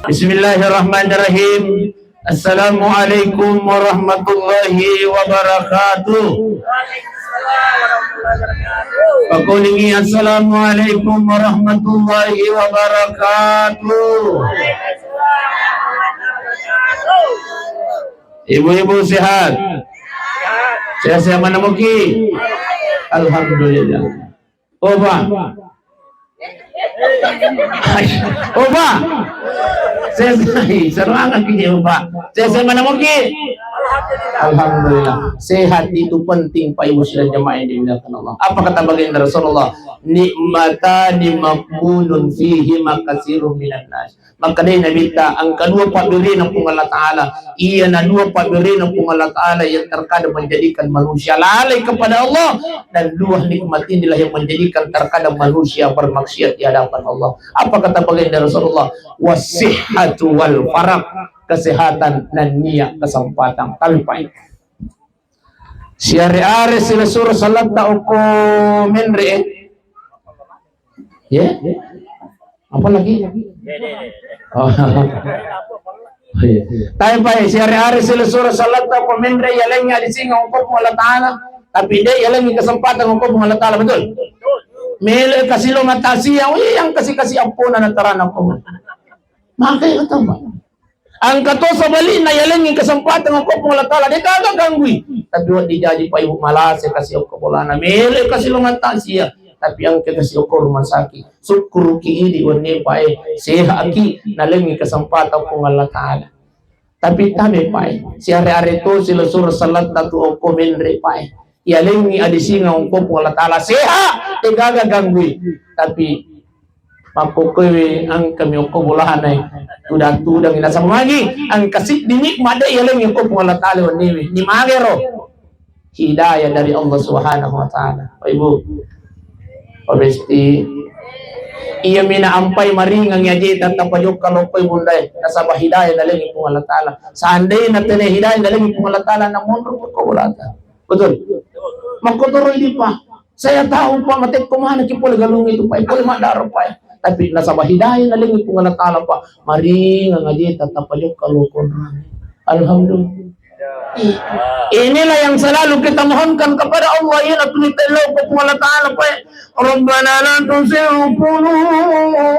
Bismillahirrahmanirrahim. Assalamualaikum warahmatullahi wabarakatuh. Pakulingi assalamualaikum warahmatullahi wabarakatuh. Ibu-ibu sehat? Sehat-sehat mana muki? Alhamdulillah. Oba. Oba. Serangan kita Pak. Sehat mana mungkin? Alhamdulillah. Sehat itu penting Pak Ibu dan jemaah yang dimuliakan Allah. Apa kata baginda Rasulullah? Nikmatani maqbulun fihi makasirun minan nas. Maka dia Nabi ta ang kedua pabiri ng Allah Ta'ala. Iya na dua pabiri ng Allah Ta'ala yang terkadang menjadikan manusia lalai kepada Allah, dan dua nikmat inilah yang menjadikan terkadang manusia bermaksiat di hadapan Allah. Apa kata baginda Rasulullah? Wasihhatu wal faraq, kesehatan dan niat kesempatan talpai. Syari'are sila surah salat ta'uko menre. Ya? Apa lagi? Oh. Tayo pa syari'are sila surah salat ta'uko menre yalang nga dising ang hukum Allah Ta'ala. Tapi dia yalang yung kesempatan ng hukum Allah Ta'ala. Betul? Mele kasilo matasi yang kasih ampunan na taranang ko. Makanya ito ba? Ang kato sa bali na yalang yung kesempatan ng hukum Allah Ta'ala. Dia kagagangwi. Tapi wala di jadi pa yung malase kasi yung kapulana. Mele kasilo matasi tapi ang kasi yung rumah sakit. Sukuru ki idi wani pa seha aki nalang yung kesempatan ng Allah Ta'ala. Tapi tabi pa si hari-hari to sila surah salat na to o komenre pa yaling ni adisinga ang hukum Allah Ta'ala seha gagagangwi. Tapi mapukoy ang kami ukubulahan ay tudang-tudang inasam lagi ang kasih dinik mada yalang yung hukum Allah Ta'ala ni magero hidayah dari Allah Subhanahu wa Ta'ala. Ibu pabesti iya minaampay maringang yaji tatapayok kalopay bunday nasaba hidayah dalang yung hukum Allah Ta'ala. Sanday na tene hidayah dalang yung hukum Allah Ta'ala na mundur ukubulatan. Betul? Magkotoroy di pa. Saya tahu pa matik kumana kipol galung itu pa ipol madaro pa. Tapi nasaba hidayah na lingi kung natala pa maring nga ngaji tatapayok kalukon. Alhamdulillah. Inilah yang selalu kita mohonkan kepada Allah ya natulitailaw po kung Allah Ta'ala pa. Rabbana la tuzigh qulubana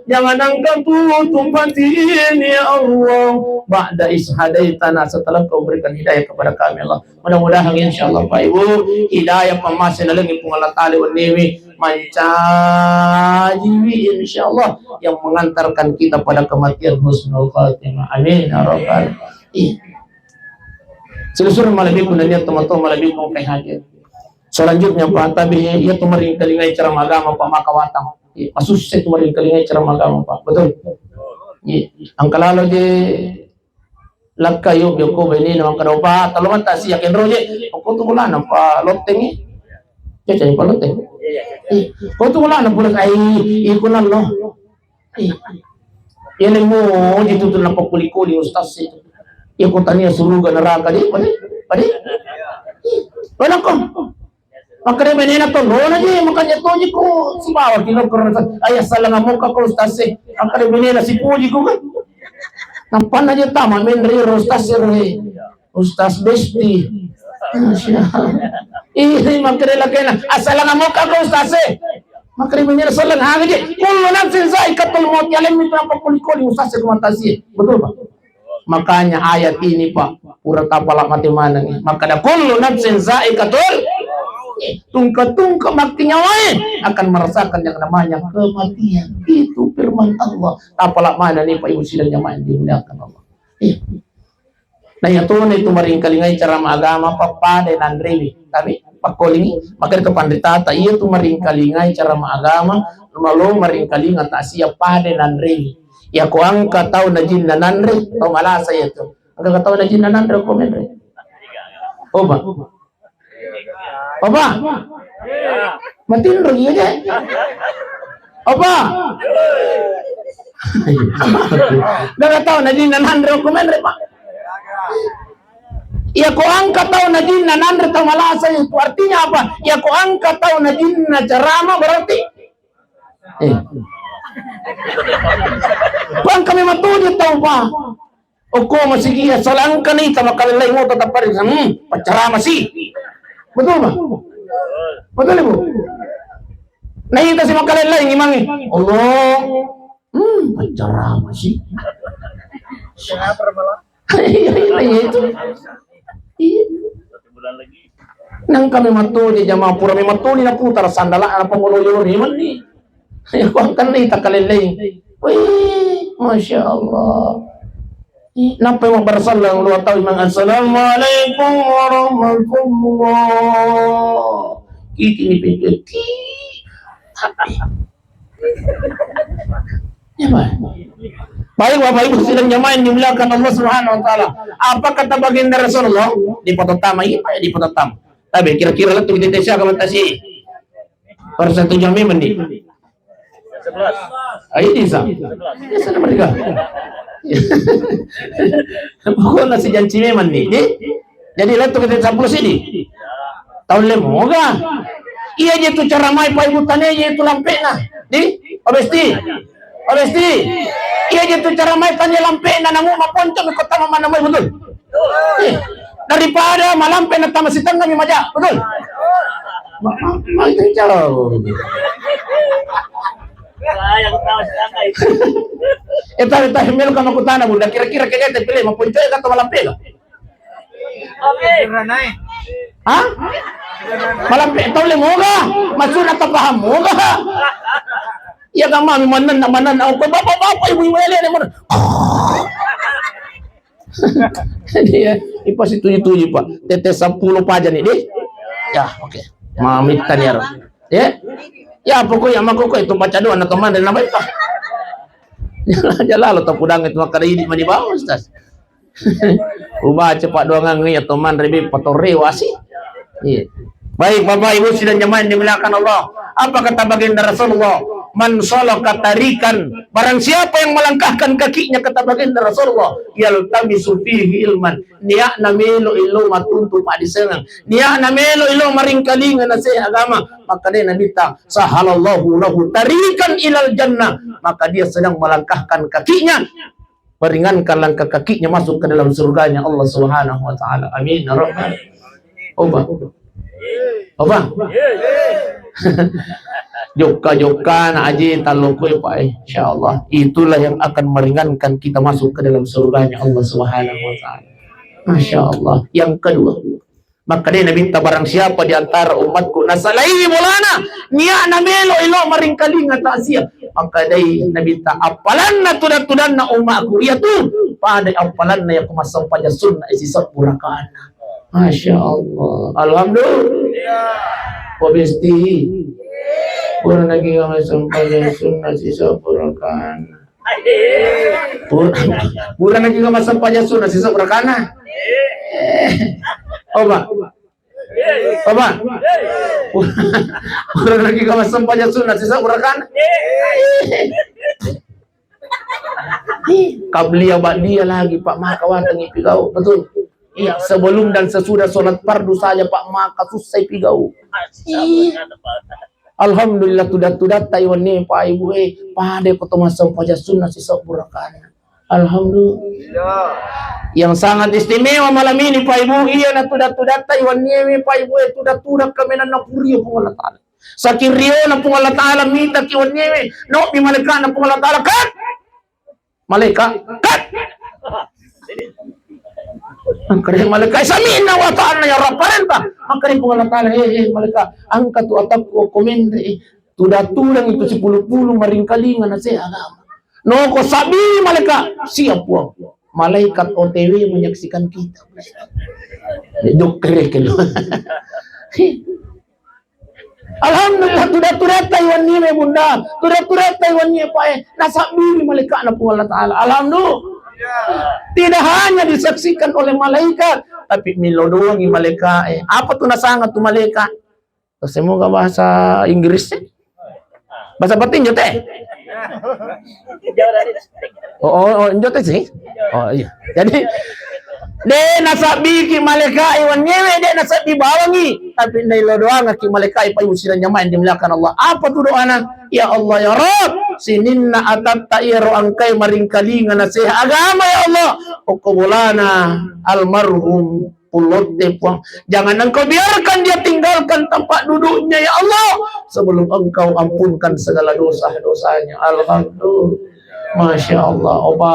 jangan engkau tutup hati ini ya Allah ba'da ishadaitana, setelah kau berikan hidayah kepada kami Allah. Mudah-mudahan insyaallah Pak Ibu hidayah pemasin lagi pun Allah Ta'ala wa niwi mancajiwi insyaallah yang mengantarkan kita pada kematian husnul khatimah. Amin ya rabbal alamin. Seluruh malabiku dan niat teman-teman malabiku kay hadir. Selanjutnya Pak Tabi ia tumaring kalingay ceramah agama Pak Makawatang. Masusay tumaring kalingay ceramah agama Pak. Betul. Ang kalalo di lagkayo ko ba ini naman kadaw pa talungan ta siya kenro je. Ko tumulan pa loteng eh. Chay pa loteng. Ko tumulan pula ay ikunan no. Yan mo dito na papuli-kuli ustaz ito. Iko tanya suruga neraka di pade. Wala ko. Makanya menina to rola je makanya toji ko subawa kilo korona ay salang mo ka ko ustaz eh. Makanya menina si puji ko kan. Nampan aja tama menri ustaz re. Ustaz besti. Ini makanya lagi na asalang mo ka ko ustaz eh. Makanya menina salang hanga je. Kullu nafsin zaikatul maut yalim itu apa kulikuli ustaz kumantasi. Betul Pak? Makanya ayat ini Pak pura tapala mati mana nih. Makanya kullu nafsin zaikatul tungka-tungka makinya akan merasakan yang namanya kematian. Itu firman Allah. Apalah mana nih Pak Ibu sidang jamaah dimuliakan Allah. Nah yang tuh itu maring kalingay cara agama papa dan andrewi. Tapi Pak Kolingi maka itu panditata iya tuh maring kalingay cara agama malu maring kalinga tak siap pada dan andrewi. Ya ko angka tahu na jin na nandre to malasa ito. Ang tahu na jin na nandre ko menre. Oba. Oba. Matinro iya je. Oba. Nggak tahu na jin na nandre ko menre Pak. Ya ko angkat tahu na jin na nandre tahu malasa itu artinya apa? Ya ko angkat tahu na jin na jarama berarti. Bang kami matulid tahu pa. O ko masigi salang kanita makalilay mo tetap parin pacarama si. Betul ba? Betul ibu. Nahita si makalilay ngimangi. Allah. Pacarama si. Itu. Nang kami matuli jamaah pura mi matuli na putar sandala ana pangululur himan ni. Ay ko ang kanita kalilay. Wih, Masya Allah. Nampai magbarasal lang luwa tao mga Assalamualaikum warahmatullah. Itinipin. Ya ba? Baik Bapak Ibu sidang jamaah yang dimuliakan Allah Subhanahu wa taala. Apa kata baginda Rasulullah? Di pototama ini Pak, di pototama. Tapi kira-kira lah tuh kita siapa mentasi. Per satu jam mandi. 11. Ayo bisa. Ya sana mereka. Pokoknya si janji mandi. Jadi lah tuh kita 10 sini. Tahun lemoga. Iya je tu cara mai Pak Ibu tanya je tu lampena. Di obesti. Iya gitu cara main tanya lampe na namu maponcong ikut tama mana mai betul. Daripada malampe na tama sitang kami maja betul. Itu cara. Eta himel kama kutana bunda kira-kira kaya pilih maponcong ka tama lampe ka. Hah? Malampe tahu le moga masuna ta paham moga. Ya kama manan ako bapak ibu ele ne mana. Dia ipas itu Pak. Tetes 10 paja nih deh. Ya oke. Mamitan ya. Ya pokoknya makoko itu baca doa na teman dan nama itu. Jalan lo tapudang itu makara ini mani bawa Ustaz. Ubah cepat doa ngangi ya teman rebi patore wasi. Iya. Baik Bapak Ibu sidang jamaah dimuliakan Allah. Apa kata baginda Rasulullah? Man salaka tarikan, barang siapa yang melangkahkan kakinya kata baginda Rasulullah, yaltamisu fihi ilman, niya na melo ilo matuntu pa disenang, niya na melo ilo maringkalingan na sa agama, maka dia nabita sahalallahu lahu tarikan ilal jannah, maka dia sedang melangkahkan kakinya, meringankan langkah kakinya masuk ke dalam surganya Allah Subhanahu wa taala. Amin ya rabbal alamin. Oba. Joka na aji talukui Pak, insyaallah itulah yang akan meringankan kita masuk ke dalam surganya Allah Subhanahu wa taala. Masyaallah. Yang kedua, maka dia nabi barang siapa di antara umatku nasalai mulana niya na melo ilo maringkalinga ta'ziya, maka dia nabi apalanna tudan-tudanna umatku yaitu pada apalanna yang kumasang pada sunnah isi sapurakan. Masyaallah. Alhamdulillah. Obesti pura lagi kami sampai sunnah sisa purakan. Pura lagi kami sampai sunnah sisa purakan. Oba. Pura lagi kami sampai sunnah sisa purakan. Kabliya dia lagi Pak Makawatang ipigau betul. Iya, sebelum dan sesudah sholat fardu saja Pak maka susah pigau. Alhamdulillah tudat Taiwan ni Pak Ibu pada ketemu sampaja sunnah sisa burakan. Alhamdulillah. Yang sangat istimewa malam ini Pak Ibu iya na tudat Taiwan ni Pak Ibu tudat kami na puri po Allah Taala. Sakirio na po Allah Taala mita Taiwan ni no di malaikat na po Allah Taala kat. Malaikat kat. Angkari malaikat samin na wa ta'ala ya rabbal ba angkari ko Allah Taala malaikat angkat tu atap ko komende tudatudang itu 10 maringkalingan na sa agama no ko sabi malaikat siap po malaikat OTW menyaksikan kita dokter ke Alhamdulillah tudat Taiwan ni bunda tudat Taiwan ni Pak nasabi malaikat na po Allah Taala. Alhamdulillah. Tidak hanya disaksikan oleh malaikat, tapi milodoangi malaikat. Apa tuh nasangat tuh malaikat? Semoga bahasa Inggris bahasa batin jote. Oh jote sih. Oh iya. Jadi De nasabi ki malaikai wan nyewe de nasabi bawangi tapi ndai lo doa ki malaikai pa usiran nyamain dimulakan Allah. Apa tu doana? Ya Allah ya Rabb, sininna atatta iro angkai maringkalingan nasihat agama ya Allah. Ukubulana almarhum pulote puang. Jangan engkau biarkan dia tinggalkan tempat duduknya ya Allah sebelum engkau ampunkan segala dosa-dosanya. Alhamdulillah. Masya Allah. Opa.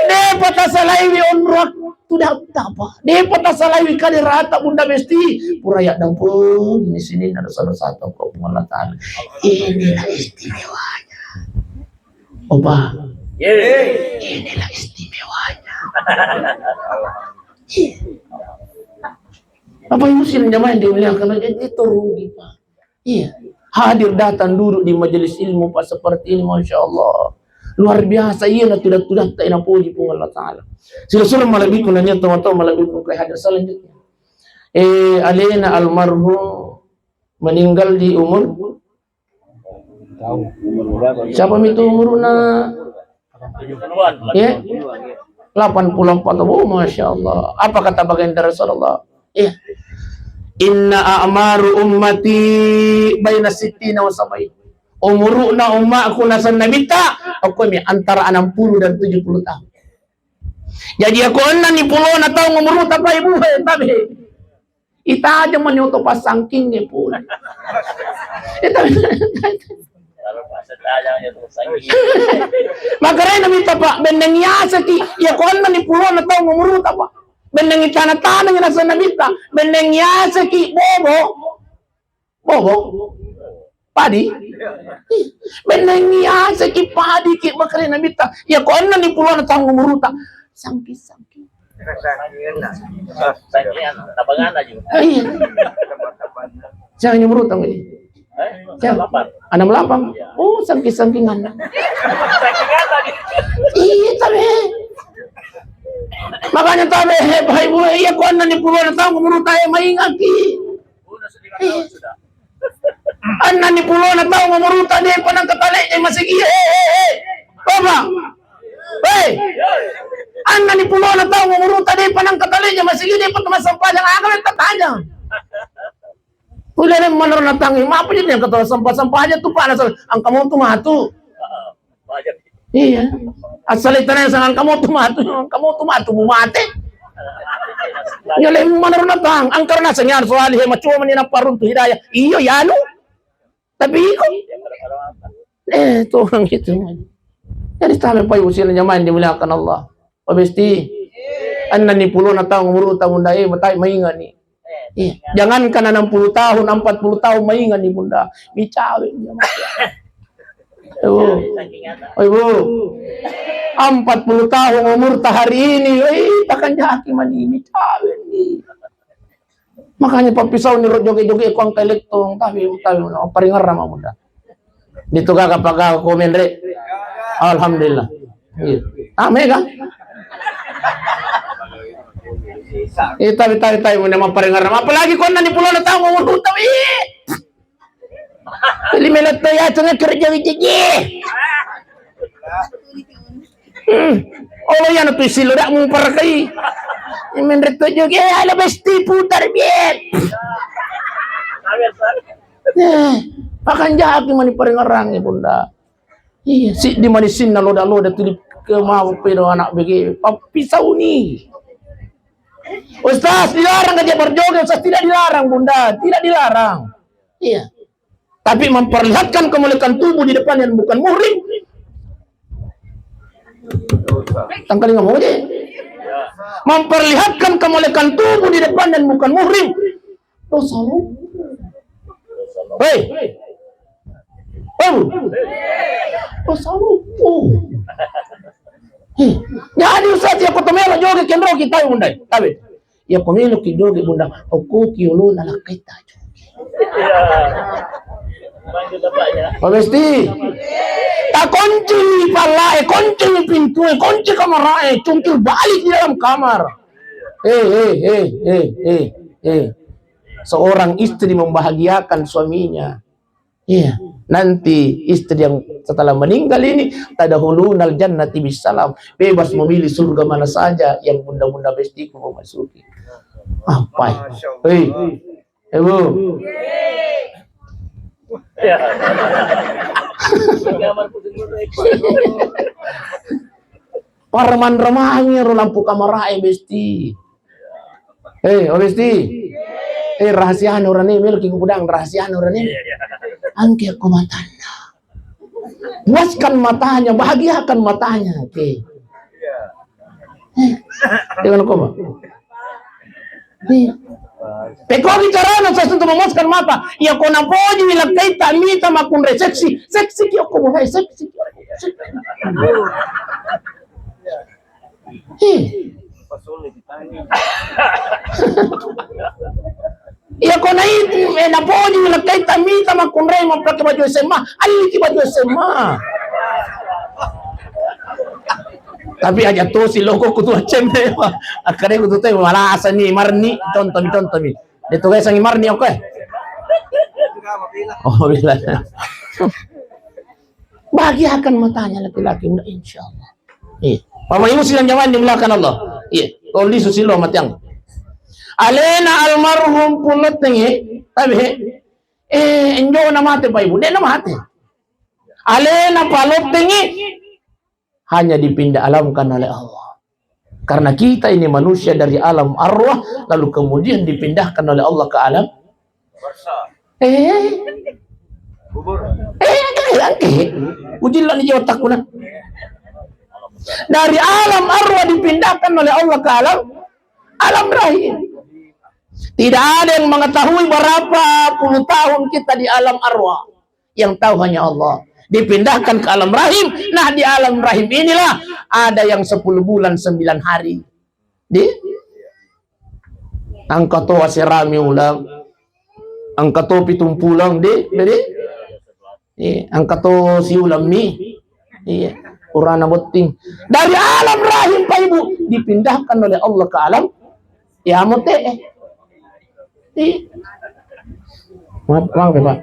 Dapat asalaiwi onrak tidak apa. Dapat asalaiwi kali rata bunda besti. Puraya dampung ini sini ada salah satu kau pengelatan. Inilah istimewanya. Opa. Inilah istimewanya. Apa yang mesti menjamain dimuliakan itu rugi Pak. Iya. Hadir datang duduk di majelis ilmu Pak seperti ini, Masya Allah. Luar biasa, iya na tidak tak ina puji pun Allah Ta'ala. Sila-sila malabi ko na niya, tawa-tawa malabi ko kay hadir selanjutnya. Alina almarhum meninggal di umur siapa itu umur na 84. Oh, Masya Allah. Apa kata baginda Rasulullah? Inna a'maru ummati baina sittina wa sab'in. Umuruna ummaku nasan nabita aku mi antara 60 dan 70 tahun. Jadi aku ni pulau na tahu umur apa ibu tapi ita aja menyuto pasangking ni pun. Makanya namita Pak bendeng yasa ki ya kon ni pulau na tahu umur apa. Bendeng tanah-tanah yang nasan nabita bendeng yasa ki bobo padi benengia seki padi ki bakare namita ya ko anna ni puluhan tahun umuruta sangki tabangan aja iya jangan umuruta ngi anak melapang oh sangkingan iya tabe makanya tabe bahai bu iya ko anna ni puluhan tahun umuruta ay maingaki Anak ni pulau na tahu memuruta dia panang katalik masih iya Bapa anak ni pulau na tahu memuruta dia panang katalik masih iya dia patama sampah yang akan tatanya udah menurut natangi apa jadi yang kata sampah aja tuh panas ang kamu tuh matu iya asal itu yang kamu tuh matu mau mati nyoleh menurut natang ang karena senyar soal he macu menina parun tuh hidayah iyo yanu tapi kok tuh orang gitu jadi sampai pai usia nyaman dimuliakan Allah pasti anna ni puluh na tahun umur tahun dai matai maingan ni jangankan 60 tahun 40 tahun maingan ni bunda bicawe ibu 40 tahun umur hari ini takkan hakiman ini cawe ni makanya papisau ni joge-joge ko ang kelektong tapi paringar ra munda dito ka kapag komen re alhamdulillah mega tayo mo naman paringar ra apalagi ko na ni pulo na tao mo utaw limelat to ya tanga kerja wiji oh yan to silo dak mo para kay menurut juga ala besti putar biar akan jahat di mana paringarang ya bunda iya si di mana sin na loda tulip ke mau pero anak begi pisau ni Ustaz dilarang dia berjoget Ustaz tidak dilarang bunda tidak dilarang iya tapi memperlihatkan kemuliaan tubuh di depan yang bukan muhrim tangkali ngomong aja memperlihatkan kemuliaan tubuh di depan dan bukan muhrim dosa lu dosa lu jadi Ustaz ya kutomelo joge kendro kita bunda tabe ya komelo ki joge bunda oku ki ulo na kita Pasti tak kunci pala kunci pintu kunci kamar cungkil balik di dalam kamar seorang istri membahagiakan suaminya Iya, nanti istri yang setelah meninggal ini tadkhulunal jannati bisalam, bebas memilih surga mana saja yang bunda-bunda bestiku mau masuki. Apa? Hei, ibu. Parman remahnya lampu kamar besti. Hei, oh besti. Rahasia orang ini milik kudang rahasia orang ini. Angke aku matanya. Puaskan matanya, bahagiakan matanya. Oke. Dengan kau, Pak. Peko bicara na sa untuk memuaskan mata. Ya kau napoji bilang kita mita makun seksi. Seksi kyo ko mo seksi. Iya kau naik napoji bilang kita mita makun mo pakai baju SMA. Ali ki baju SMA. Tapi aja tuh si logo kutu cembe akhirnya kutu teh malah asa nih marni contoh nih itu guys yang marni oke oh bila bahagiakan matanya laki-laki udah insyaallah iya mama ibu silang jaman dimulakan Allah iya toli susilo matang alena almarhum punot tengi tapi enjo na mate pa ibu de na mate alena palot tengi hanya dipindah alamkan oleh Allah. Karena kita ini manusia dari alam arwah, lalu kemudian dipindahkan oleh Allah ke alam. Ujilah di otakku nah. Dari alam arwah dipindahkan oleh Allah ke alam rahim. Tidak ada yang mengetahui berapa puluh tahun kita di alam arwah. Yang tahu hanya Allah. Dipindahkan ke alam rahim. Nah di alam rahim inilah ada yang 10 bulan 9 hari. Di angka to asirami ulang, angka to pitung pulang di, angka to si ulam mi, urana boting. Dari alam rahim Pak Ibu dipindahkan oleh Allah ke alam ya mote. Maaf Pak.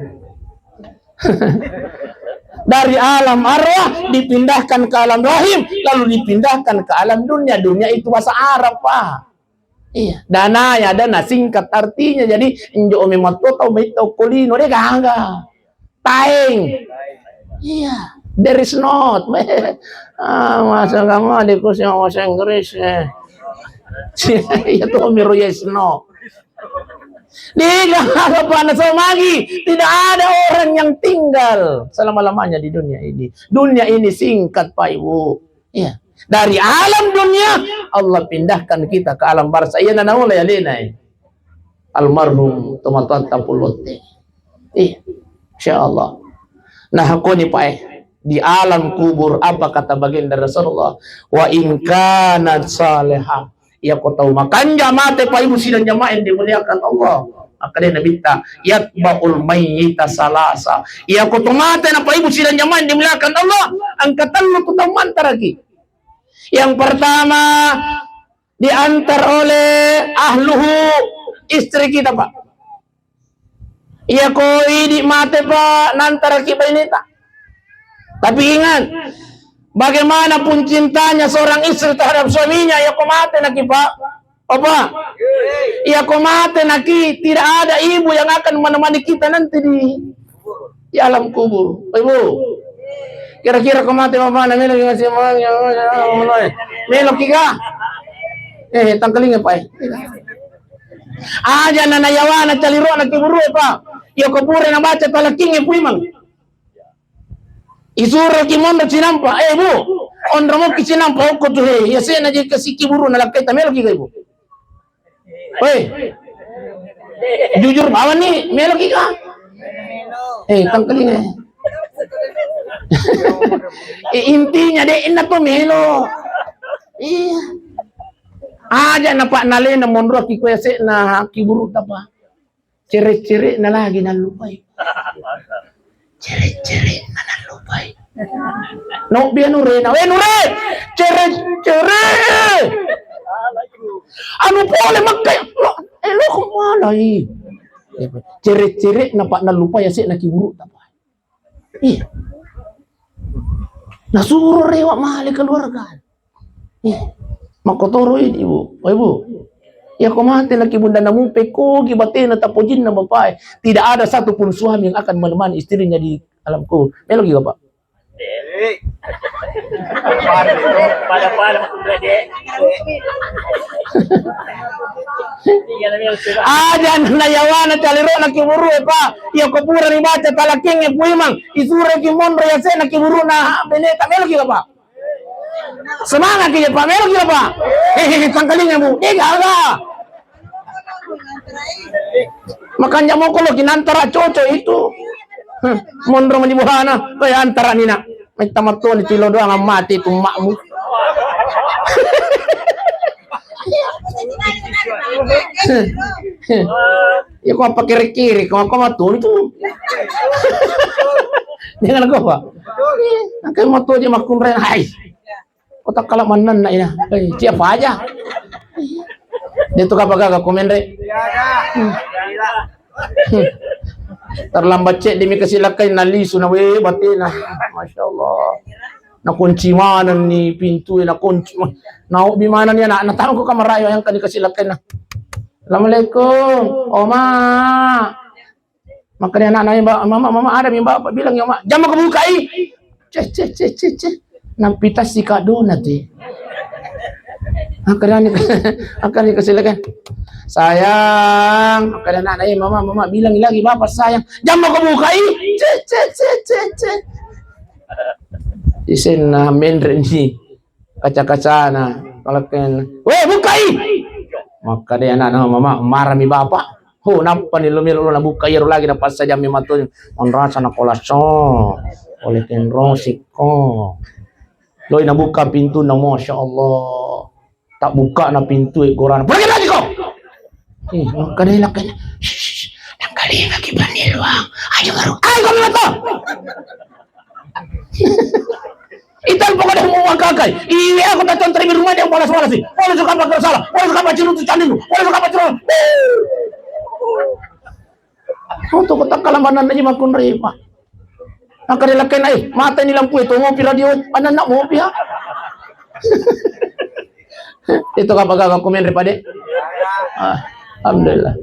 Dari alam arwah dipindahkan ke alam rahim, lalu dipindahkan ke alam dunia. Dunia itu bahasa Arab, Pak. Iya, dana singkat artinya jadi injo memoto tau beto kulino deh gangga. Taeng. Iya, there is not. Masa kamu adikku sih bahasa Inggris. Ya tuh miru yes no. Tidak ada orang yang tinggal selama-lamanya di dunia ini. Dunia ini singkat Pak Ibu. Ya. Dari alam dunia Allah pindahkan kita ke alam barza. Iya nana mulai alena. Almarhum tomatan tapulote. Insyaallah. Nah aku nih Pak di alam kubur apa kata baginda Rasulullah? Wa in kana salihah. Ya kau tahu makan jamate Pak Ibu sidang jamaah yang dimuliakan Allah. Akhirnya minta yatba'ul mayyita salasa. Ya kau tahu mate na Pak Ibu sidang jamaah yang dimuliakan Allah. Angkatan lu tahu mantar lagi. Yang pertama diantar oleh ahluhu istri kita Pak. Ya kau ini mate Pak nantar kita ini tak. Tapi ingat. Bagaimanapun cintanya seorang istri terhadap suaminya, ya komate naki Pak, apa? Ya komate naki, tidak ada ibu yang akan menemani kita nanti di alam kubur. Ibu, kira-kira komate mana? Melo ngasih melo kika, tangkalingnya Pak. Aja nanayawana caliro naki buru Pak, ya kubure na baca talaking puimang. Isuro kimondo sinampa, Bu, ondro mo kisinampa ko to he, yase na je kasi kiburu na lakay tamelo ki ibu. Oi. Jujur bawan nih, melo ki ka. Tangkaling intinya deh na to melo. Iya. Aja na Pak nale na mondro ki ko yase na kiburu ta pa. Ciri-ciri na lagi na lupay. Cere-cere nanan lupay. No biar nure, cere-cere. Anu boleh makai. Lo kemana i? Cere-cere nampak nan lupa ya sih nak kiburu apa? Iya. Nasuruh rewak mahal keluarga. Iya. Makotoro ini ibu. Oh ibu. Ya kau mati laki bunda namu peko gibatin atau pojin na bapak. Tidak ada satupun suami yang akan menemani istrinya di alam kubur. Melo juga pak. Pada Ada na yawana taliro na kiburu pa. Ya kopura ni baca talaking e puimang isure ki monro ya se na kiburu na beneta melo juga pak. Semangat kita pak melo juga pak. Tangkalingnya bu. Gaga. Makanya mau kalau kinantara coco itu. Monro menyibuhana kaya antara nina. May tamatun itu lo doang mati itu makmu. Ya kau apa kiri-kiri, kau matun itu. Jangan kau pak. Kau matun aja makun ren hai. Kau tak kalah manan nak ina. Siapa aja. Dia tuh apa komen re. Terlambat cek demi kesilakan nalisu na we batina. Masya Allah. Nakunci mana ni pintu na kunci. Nau di mana niya na tanong ko kamarayo yang kani kesilakan na. Assalamualaikum. Oma. Makanya anak-anak mama ada bapak bilang ya mak jam aku bukai. Cek. Nampitas si kado nanti. Akan kesilakan. Sayang, kadang anak mama bilang lagi bapak sayang. Jam mau bukai. Cek. Isin na mendre ni kaca-kaca na kalaken. Weh bukai. Maka dia anak mama marah mi bapak. Ho napa ni lumiro na bukai ro lagi na pas saja mi matun on rasa na kolason. Oleh ken rosiko. Loi na buka pintu na masya Allah. Tak buka na pintu koran. Pergi lagi kau. Kadang lakukan. Kali lagi pandai luang. Ayo baru. Ayo kau mata. Ital pokoknya mau kakai. Ini aku datang terima rumah dia bolas sih. Bolas suka apa salah. Bolas suka apa cerut canding. Bolas suka apa cerut. Untuk kotak kalamanan aja makun repa. Angkat lakukan mata ni lampu itu mau radio. Anak nak mau pihak. Itu kapag komen repa deh. Alhamdulillah.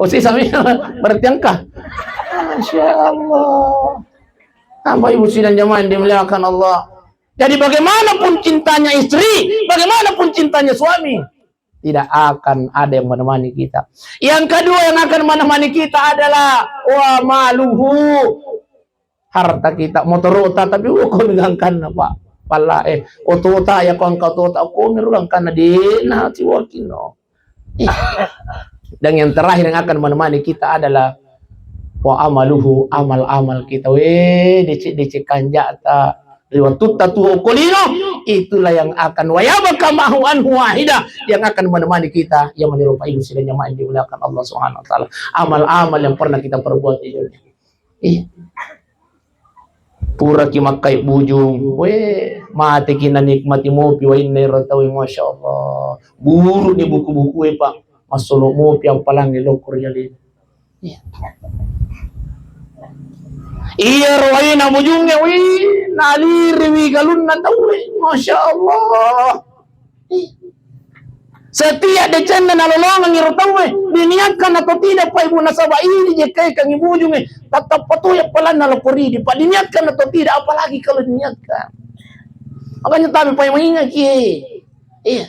Si sami berarti angka. Masya Allah. Apa ibu sidang jamaah yang dimuliakan Allah. Jadi bagaimanapun cintanya istri, bagaimanapun cintanya suami, tidak akan ada yang menemani kita. Yang kedua yang akan menemani kita adalah wa maluhu. Harta kita, motor otak tapi kau megangkan apa? Pala otota ya kau angkat otak aku merulang karena dina si wakino. Dan yang terakhir yang akan menemani kita adalah wa amaluhu, amal-amal kita. Dicek kanjata riwatut tatu kolino, itulah yang akan wayabaka mahu anhu wahida, yang akan menemani kita, yang menyerupai usianya yang dimuliakan Allah Subhanahu wa taala. Amal-amal yang pernah kita perbuat di dunia. Pura kimakai bujung, mati kina nikmati mopi wa inna ratawi masya Allah. Buru di buku-buku pak, masolo mopi yang palang lokur jalin. Iya rawai na bujungnya, naliri galun na tahu, masya Allah. Setiap decan na nalolongan ngiro tahu, diniatkan atau tidak pak ibu nasabah ini jekai kang ibu ujungnya, tetap patuh ya pelan nalokori di pak diniatkan atau tidak, apalagi kalau diniatkan. Makanya tapi pak yang mengingat iya.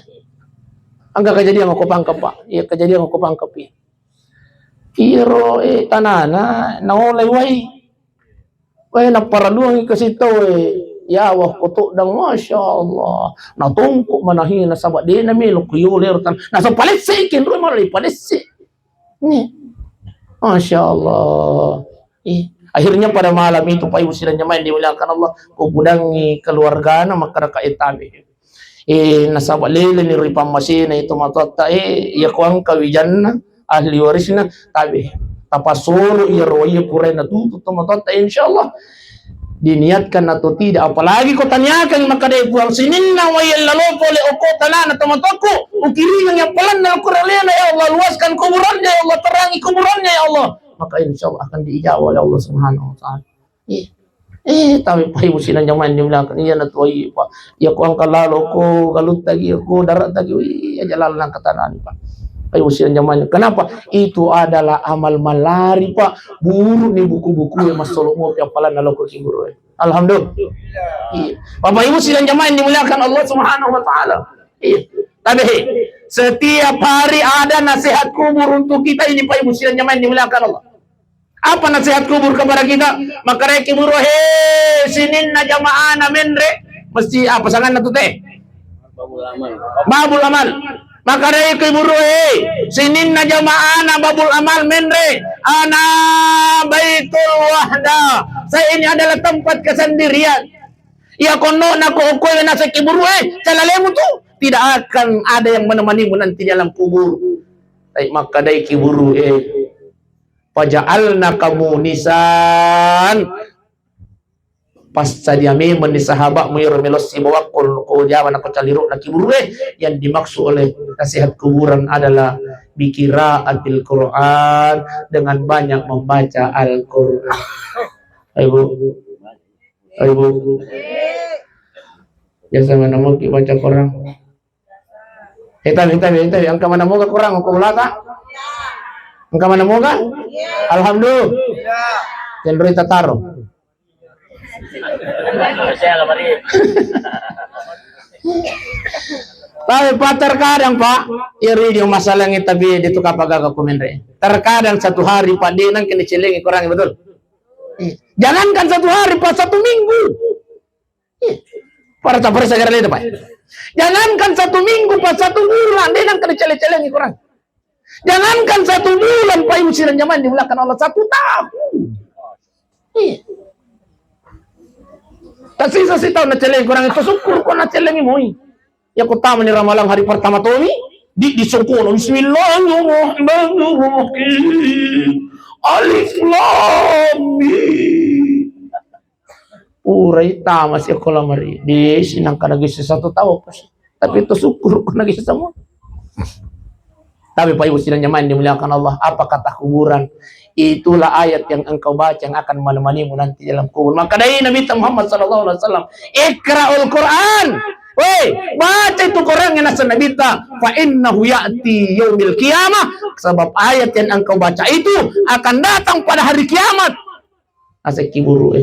Angka kejadian aku pangkap pak, iya kejadian aku pangkap iya. Iro tanana naolay way na paraluang kasito ya wah kutuk dang masya Allah natungkuk manahin na sabat di na milo kuyulir tan nasa paletse kin rumah li paletse ni masya Allah. Akhirnya pada malam itu Pak Ibu sidang jamaah dimuliakan Allah kubudangi keluarga na makaraka itabi nasabak lele ni ripam masina itu matata ya kuang kawijan ahli warisna tabi tapasolo iya roye purai na tutu tomatota insyaallah diniatkan atau tidak, apalagi kau tanyakan maka dia pulang sinin na wayal lalo pole oko tanana tomatoku ukiringan yang pelan na kuralena ya Allah, luaskan kuburannya ya Allah, terangi kuburannya ya Allah, maka insya Allah akan diijabah oleh Allah Subhanahu Wa Taala. Tapi pai musinan jaman di belakang iya na tuai pak. Ya ko ang kalalo ko galut tagi ko darat tagi ya jalal lang katanan pak. Pai musinan jaman. Kenapa? Itu adalah amal malari pak. Buru nih buku-buku yang masuk mo yang pala naloko siguro. Alhamdulillah. Iya. Bapak Ibu silang jamaah yang dimuliakan Allah Subhanahu Wa Taala. Iya. Tapi setiap hari ada nasihat kubur untuk kita ini Pak Ibu silang jamaah yang dimuliakan Allah. Apa nasihat kubur kepada kita? Maka reki buru sinin na jamaah na menre mesti apa sangan na teh? Babul amal. Maka reki buru sinin na jamaah na babul amal menre ana baitul wahda. Saya ini adalah tempat kesendirian. Ya kono na ko koy na sa kiburu calalemu tuh tidak akan ada yang menemanimu nanti dalam kubur. Maka dai kiburu Paja'alna kamu nisan pas sadia me sahabat muyur melos sibawa ko jaman aku caliruk na kiburu yang dimaksud oleh nasihat kuburan adalah bikiraatil Quran dengan banyak membaca Al-Quran. Ayo Bu. Biasa mana mau baca Quran. Kita yang kemana mau ke Quran ke ulata? Engkau mana mau kan? Alhamdulillah. Cenderung kita taruh. Tapi Pak terkadang Pak, iri yang masalah yang tapi itu kapag komentre. Terkadang satu hari Pak dia nang kena celengi kurang betul. Jangankan satu hari Pak, 1 minggu. Para capres segera itu Pak. Jangankan 1 minggu Pak, 1 bulan dia nang kena celengi kurang. Jangankan 1 bulan Pak Ibu silang jamaah dimulakan Allah 1 tahun. Tak sisa si tahun na celeng kurang itu syukur ko na celengi moi. Ya ko tama ni ramalang hari pertama to ni di syukur bismillahirrahmanirrahim. Alif lam mim. Uray tama si ko lamari. Di sinang ka nagis 1 tahun pas. Tapi itu syukur ko nagis semua. Tapi Pak Ibu sidang jamaah dimuliakan Allah, apa kata kuburan? Itulah ayat yang engkau baca yang akan menemanimu nanti dalam kubur. Maka dari Nabi Muhammad SAW, Iqra'ul Quran. Weh, baca itu Quran yang nasa Nabi ta, fa innahu ya'ti yaumil qiyamah. Sebab ayat yang engkau baca itu akan datang pada hari kiamat. Asik kiburu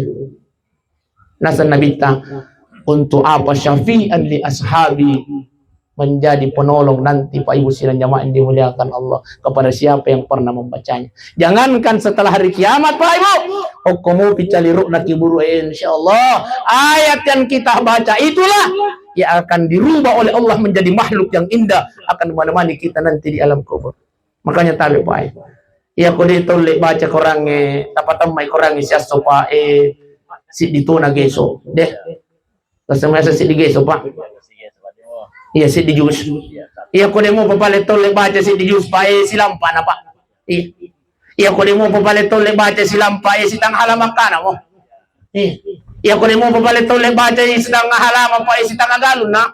nasa Nabi ta, untuk apa syafi'an li ashabi, menjadi penolong nanti Pak Ibu silang jamaah yang dimuliakan Allah kepada siapa yang pernah membacanya. Jangankan setelah hari kiamat Pak Ibu, hukumu picaliruk naki buru insyaallah ayat yang kita baca itulah yang akan dirubah oleh Allah menjadi makhluk yang indah akan menemani kita nanti di alam kubur. Makanya tabi Pak Ibu. Ya ko dito baca korang tapatamay korang siya sopa si dito na geso. Deh. Kasama sa si di geso Pak. Iya si di jus. Iya ko mo papalit tole baca si di jus pa silampa na Pak. Iya ko mo papalit tole baca silampa sitang halaman kana mo. Iya ko mo papalit tole baca sitang halaman pa sitang agalon na.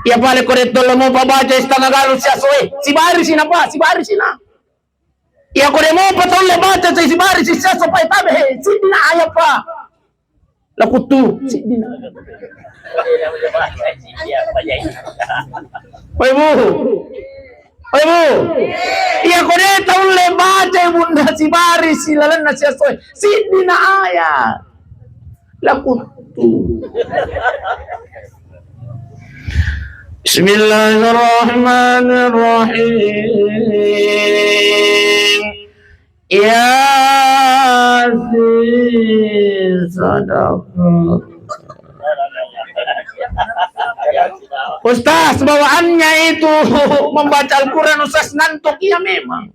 Iya pale ko tole mo pabaca sitang agalon siya so si bari sina pa, si bari sina. Iya ko mo patole baca si bari siya so pa tabe si dina aya pa. Lakutu si dina. Pak Ibu, iya ko tahu le baca bunda si bari si lalan na siya soy si dina aya lakutu. Bismillahirrahmanirrahim. Yasin sadaqah. Ustaz, bawaannya itu membaca Al-Quran Ustaz ngantuk, ya memang.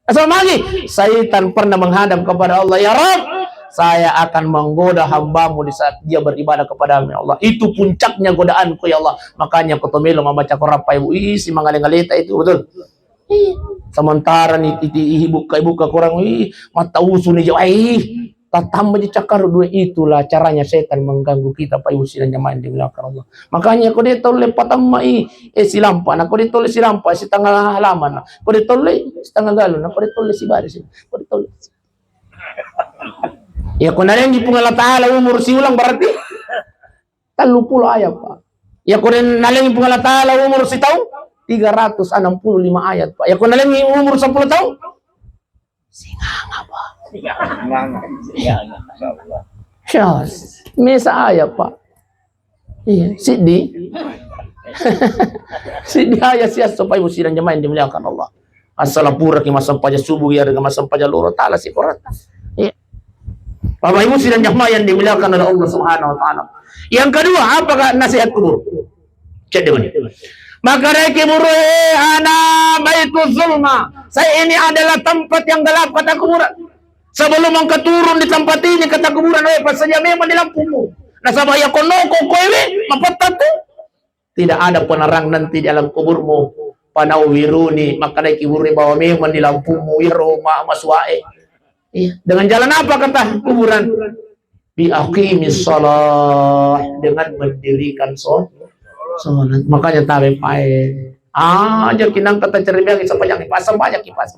Asal lagi, syaitan pernah menghadap kepada Allah, ya Rabb, saya akan menggoda hambamu di saat dia beribadah kepadamu, ya Allah. Itu puncaknya godaanku, ya Allah. Makanya aku tomelo membaca Quran, Pak Ibu, si mangaling-ngalita itu, betul. Sementara nih, ibu-ibu kurang, mata usu nih, Tatamba di cakar dua, itulah caranya setan mengganggu kita pa usirannya main di belakang Allah. Makanya kau dia tole patamai silampa, kau dia tole silampa si tengah halaman, kau dia tole setengah galon, kau dia tole si baris, kau dia tole. Ya kau nanya di Allah Taala umur si ulang berarti 30 ayat Pak. Ya kau nanya di Allah Taala umur si tahun 365 ayat Pak. Ya kau nanya umur 10 tahun singanga Pak. Syas, mesa ayat Pak. Iya, Sidi. Sidi ayat sias supaya usiran jemain dimuliakan Allah. Assalapura ki masam paja subuh ya dengan masam paja loro taala si korat. Iya. Bapak Ibu sidang jamaah yang dimuliakan oleh Allah Subhanahu wa taala. Yang kedua, apakah nasihat kubur? Cek dengan. Maka reki buruh ana baitu zulma. Saya ini adalah tempat yang gelap kata kuburan. Sebelum engkau turun di tempat ini kata kuburan, pas saja memang di lampumu. Nah sabaya konoko kowe mapatatu. Tidak ada penerang nanti di dalam kuburmu. Panawiruni maka reki buruh bahwa memang di lampumu ya Roma maswae. Iya. Dengan jalan apa kata kuburan? Bi aqimis shalah, dengan mendirikan sholat. Makanya tabe pae. Aja kinang kata cerita sepanjang pasang pajak kipas.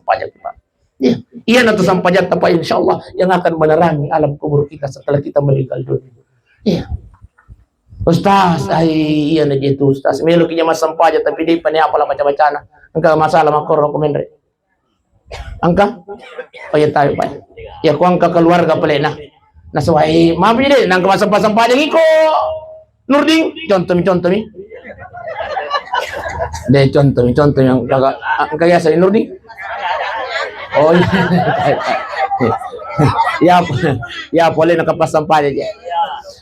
Iya, iya nanti sampajak apa insyaallah yang akan menerangi alam kubur kita setelah kita meninggal dunia. Iya. Ustaz, iya na gitu Ustaz. Melo kinya mas sampajak tapi di pani apa lah baca-bacana. Engka masalah makor rekomendasi. Angka? Oh ya tayo pa. Ya ko angka keluarga pala na. Nasuway, maaf ni nang kamasam-sampajak iko. Nurding, contoh mi. Deh contoh yang kaya sa Nurding. Oh ya boleh nakapasampalya dia.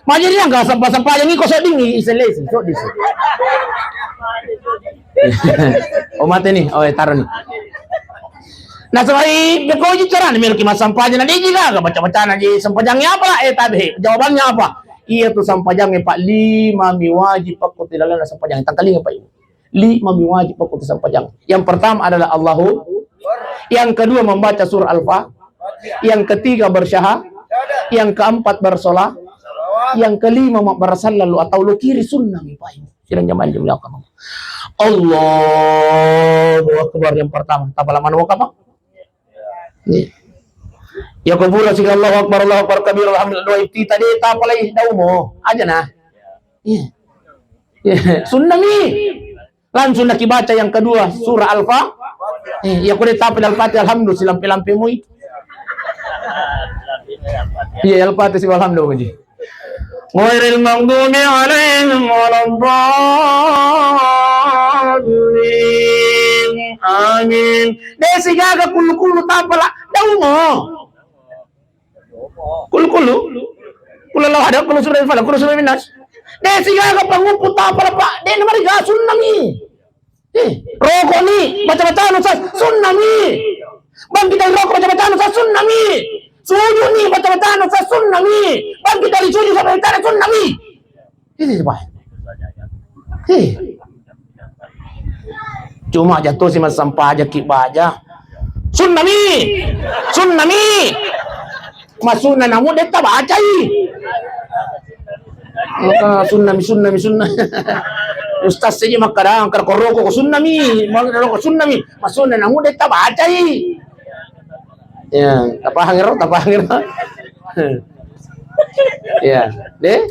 Majari yang kasampasampalya ni ko sa dingi iselesi so dis. Oh mate ni, oh taruh ni. Nah sabay beko ji cara ni milki masampalya na di juga baca-baca na di sampajangnya apa tabi jawabannya apa? Iya tuh sampajangnya Pak 5 miwajib aku tidak lalu sampajang tangkalin Pak Ibu. 5 miwajib aku sampajang. Yang pertama adalah Allahu. Yang kedua membaca surah Al-Fatihah. Yang ketiga bersyahadat. Yang keempat bersolah. Yang kelima bersallalu atau lu kiri sunnah Pak Ibu. Sidang jamaah di belakang. Allahu Akbar yang pertama. Tapala mana apa? Ya kubura sih Allahu Akbar kabir alhamdulillah itu tadi tapala daw mo. Aja nah. Iya. Sunnah mi. Langsung nak baca yang kedua surah Al-Fatihah. Ya kulit tapi Al-Fatihah alhamdulillah silampi-lampi mu. Iya Al-Fatihah sih alhamdulillah ji. Ghairil maghdubi alaihim waladdallin. Amin. Desi gaga kulu tapala daw mo. Kulu. Kulu ada kulu surah Al-Fatihah, kulu surah Minas. Desi gaga pangumpul tapala Pak. De namari ga sunnah mi. Rokok ni baca-baca Ustaz sunnah ni. Bang kita rokok baca-baca Ustaz sunnah ni. Sujud ni baca-baca Ustaz sunnah ni. Bang kita sujud sampai kita sunnah ni. Ini Pak. Cuma jatuh si mas sampah aja kibaja. Sunnah ni. Mas sunnah namun dia tak baca ni. Maka sunnah. Ustaz saja makadang karkoroko ko sunnah mi, ko sunnah mi, masuna namu de tabaca yi. Ya, tapahangiro. Ya, deh.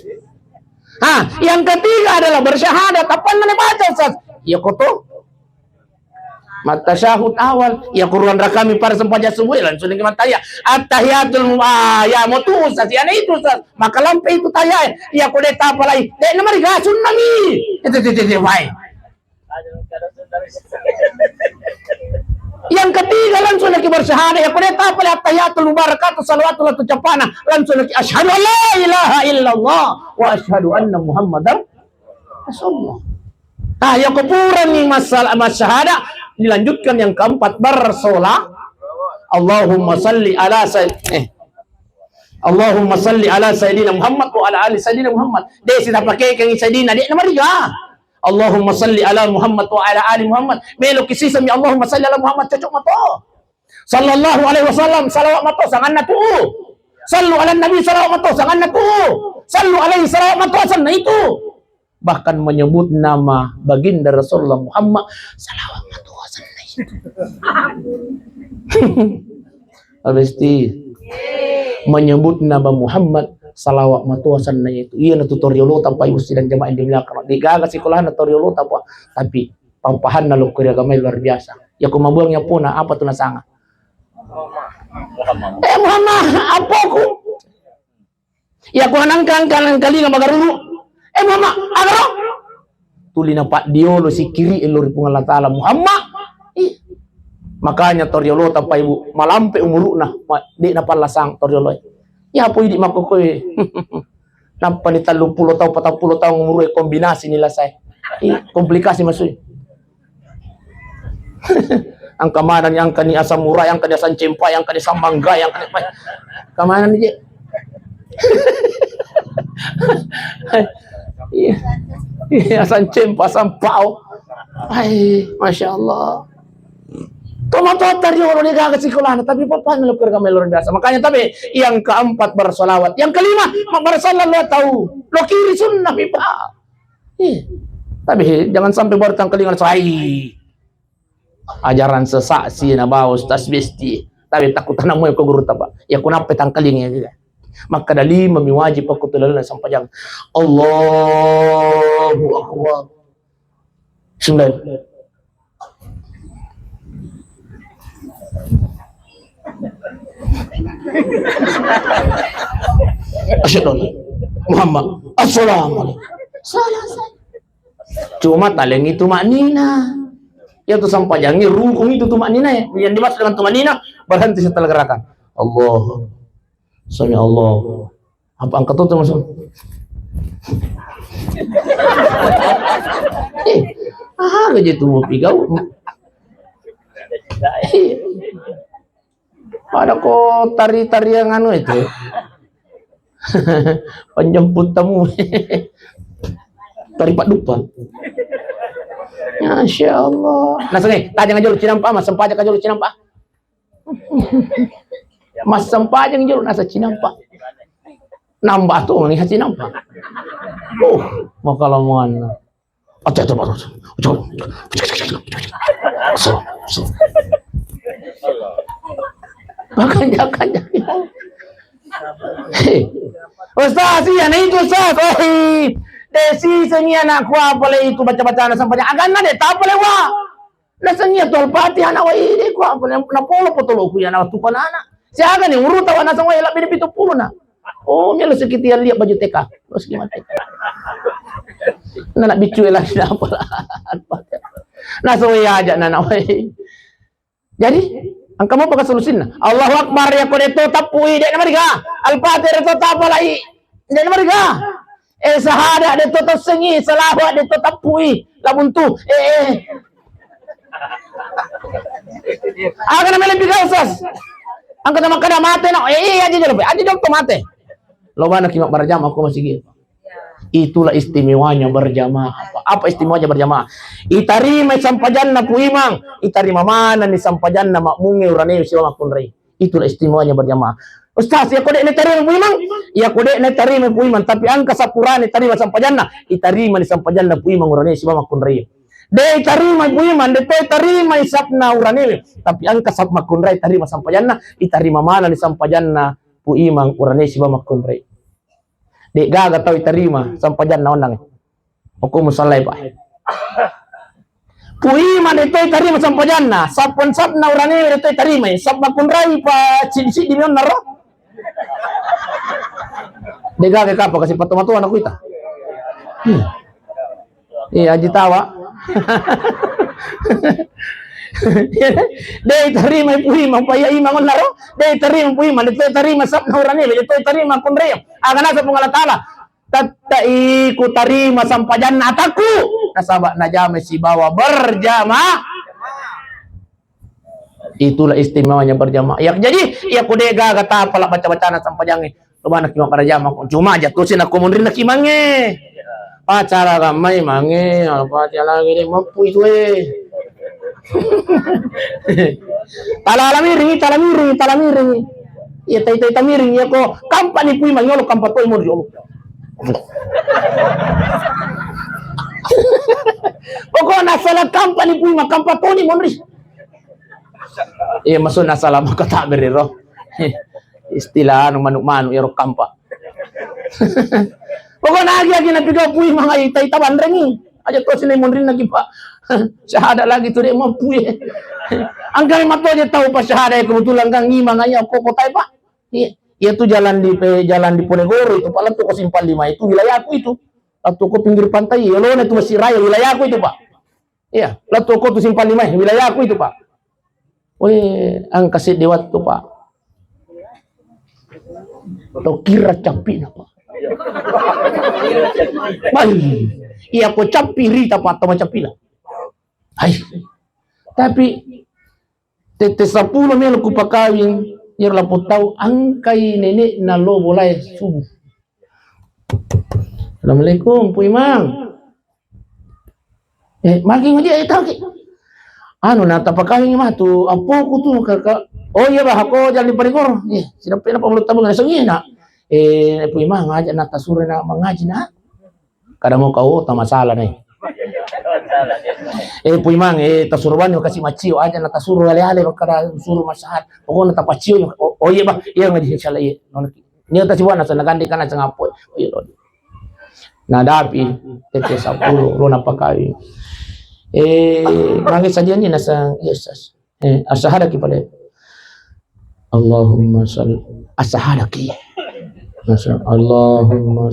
Yang ketiga adalah bersyahadat. Apa yang baca Ustaz? Ya koto. Mata syahud awal, ya Quran rakami para sempaja subuh langsung dengan taya. At-tahiyatul ya motu Ustaz, ya itu Ustaz. Maka lampe itu taya. Ya kudeta apalai. Dek namari ga sunnah mi. Itu baik. Yang ketiga langsung lagi bersyahadat. Ya kudeta apalai at-tahiyatul mubarakatuh salawatullah ucapana. Langsung lagi asyhadu an la ilaha illallah wa asyhadu anna Muhammadar Rasulullah. Ya kuburan ni masalah syahadat. Dilanjutkan yang keempat bersolah. Allahumma salli ala sayyidina Muhammad wa ala ali sayyidina Muhammad. Dia sudah pakai kang sayyidina dia nama dia. Allahumma salli ala Muhammad wa ala ali Muhammad. Melo kisisa mi Allahumma salli ala Muhammad cocok mato. Sallallahu alaihi wasallam salawat mato sangan na tu. Sallu ala Nabi salawat matuasan na ko. Sallu alaihi salawat matuasan na itu. Bahkan menyebut nama baginda Rasulullah Muhammad salawat matuasan na itu. Abesti menyebut nama Muhammad salawat matuasan na itu. Iya na tutorial tanpa ibu sidang jamaah di belakang. Digaga sekolah na tutorial tanpa tapi pampahan na lukuri agama luar biasa. Ya kumabuangnya pun apa tuh nasanga. Muhammad apa ku? Ya ku hanangkan kanan kali nga magarulu. Muhammad agaro. Tuli na pak diolo si kiri elori pungan Allah Ta'ala Muhammad. Makanya toriolo tanpa ibu malampe umuru na di na palasang toriolo. Ya po hindi makukoy. Nampa ni 30 taon 40 taon umuru kombinasi nila say. Komplikasi masoy. Ang kamanan yang kani asam murah, yang kani asam cempa, yang kani asam mangga, yang kani kamanan ni je. Asam cempa, asam pau. Ay, Masya Allah. Tomato tadi orang ni gagak sekolah, tapi papan lukur kami luar biasa. Makanya tapi yang keempat bersolawat, yang kelima bersalawat tahu. Lo kiri sunnah pipa. Tapi jangan sampai baru tangkelingan sahih. Ajaran sesak si na baos tas besti tapi takut tanam mo ko guru taba ya kunapa tangkaling ya maka dali memiwajib aku tulala sampajang Allahu akbar sembilan asyhadu Muhammad assalamualaikum cuma taleng itu maknina. Ya tuh sampajangnya rukun itu tuh maknina ya. Yang dimaksud dengan tuh maknina berhenti setelah gerakan. Allah. Sami Allah. Apa angkat tuh masuk? Gaji tuh mau pigau. Ada kok tari-tari yang anu itu. Penjemput tamu. Tari Pak Dupa. Masya Allah. Nah sini, tadi ngajul cinampa, mas sempat aja ngajul cinampa. Mas sempat aja ngajul nasa cinampa. Nambah tuh nih cinampa. Makalamuan. Bahkan Ustaz, iya nih itu Ustaz. Desi senia nak kuah boleh itu baca-baca na sampanya agan na de ta boleh wa na senia tol Fatihah na wa ide kuah boleh na polo potolo ku ya na tu panana si agan ni uruta wa na sangwa ila bide 70 na oh melo sekitian lihat baju TK terus gimana na nak bicu lah na apa na soya aja na wa jadi angka mau pakai solusin na Allahu akbar ya ko deto tapui de na mariga al-Fatihah deto tapalai de na mariga sahada dia tetap sengi, salawat dia tetap pui, labuntu. Akan nama lebih gausas. Angkat nama kada mate nak. Aja jawab tu mate. Lo mana kimak berjamaah aku masih gitu. Itulah istimewanya berjamaah. Apa istimewanya berjamaah? Itarima sampajanna puimang. Itarima mana ni sampajanna makmungi urane siwa makunrei. Itulah istimewanya berjamaah. Ustaz, ya kode ni tarima puimang, ya kode ni tarima puimang, tapi angka sapura ni tarima sampajanna, itarima ni sampajanna puimang urane siwa makunrei. De tarima puimang, de tarima isapna urane, tapi angka sap makunrei tarima sampajanna, itarima mana ni sampajanna puimang urane siwa makunrei. De gaga tahu itarima sampajanna onang. Aku musallai pak. Puima de tarima sampajanna, sapon sapna urane de tarima, sap makunrei pa cinsi di mion naro. Dega ke apa kasih patu-patuan aku ita. Iya aji tawa. Dei tarima puima paya imangon naro. Dei tarima puima de tarima sap na urane de tarima kunrei. Agana sa pungala taala. Tatai ku tarima sampajanna ataku. Nasabak najame si bawa berjamaah. Itulah istimewanya berjamaah. Ya jadi ya kudega kata pala baca-bacaan sampajange. Coba nak kimak para jamaah. Cuma aja tusin aku mundur nak kimange. Acara ramai mange apa dia lagi ni mampu itu talamiri. Iya tay tamiring ya ko kampani pui mangolo kampatoy mo diolo. Pokok nasalah kampani pui makampatoni mo ri. Iya masuk nasalah makata beriro. Istilah anu manuk-manuk ya ro kampa. Pokok lagi na pigaw pui mga itay taban rengi. Aja to sila mo rin lagi pa. Syahada lagi to di mo pui. Ang kami mato aja tahu pas syahada kebetulan kang ngima ngaya kokotay pa. Iya tuh jalan di Ponegoro itu, Pak. Tuh ke Simpang 5 itu wilayahku itu. Atau ke pinggir pantai, ya lo itu masih raya wilayahku itu, Pak. Iya, lah tuh tuh Simpang 5 wilayahku itu, Pak. Weh, ang kasih dewat tuh, Pak. Tuh kira capi na, Pak. Ay, iya ko capi rita Pak, tama capi lah. Ay. Tapi tete 10 melo ku pakawin. Yer lapot tahu angkai nenek na lo boleh subuh. Assalamualaikum, Pu Imam. Maki ngodi tahu ki. Anu nata pakawin mah tu apa ku tu kakak. Oh iya bah aku jalan di Ponegoro. Sidap pena pa mulut tabung ngasengin nak. Pu Imam ngajak nata sore na mengaji na. Kada mau kau tak masalah nih. Pu Imam tasurban yo kasih macio aja na tasuru ale-ale kada suruh masahat. Pokoknya tak pacio. Oh iya bah, iya ngaji insyaallah iya. Ni ta siwana sa nagandi kana sa ngapoy. Oh iya. Na dapi tete 10 lo napakai. Mangit saja ni nasa Yesus. Asahada ki pada. Allahumma salli asahada ki. Allahumma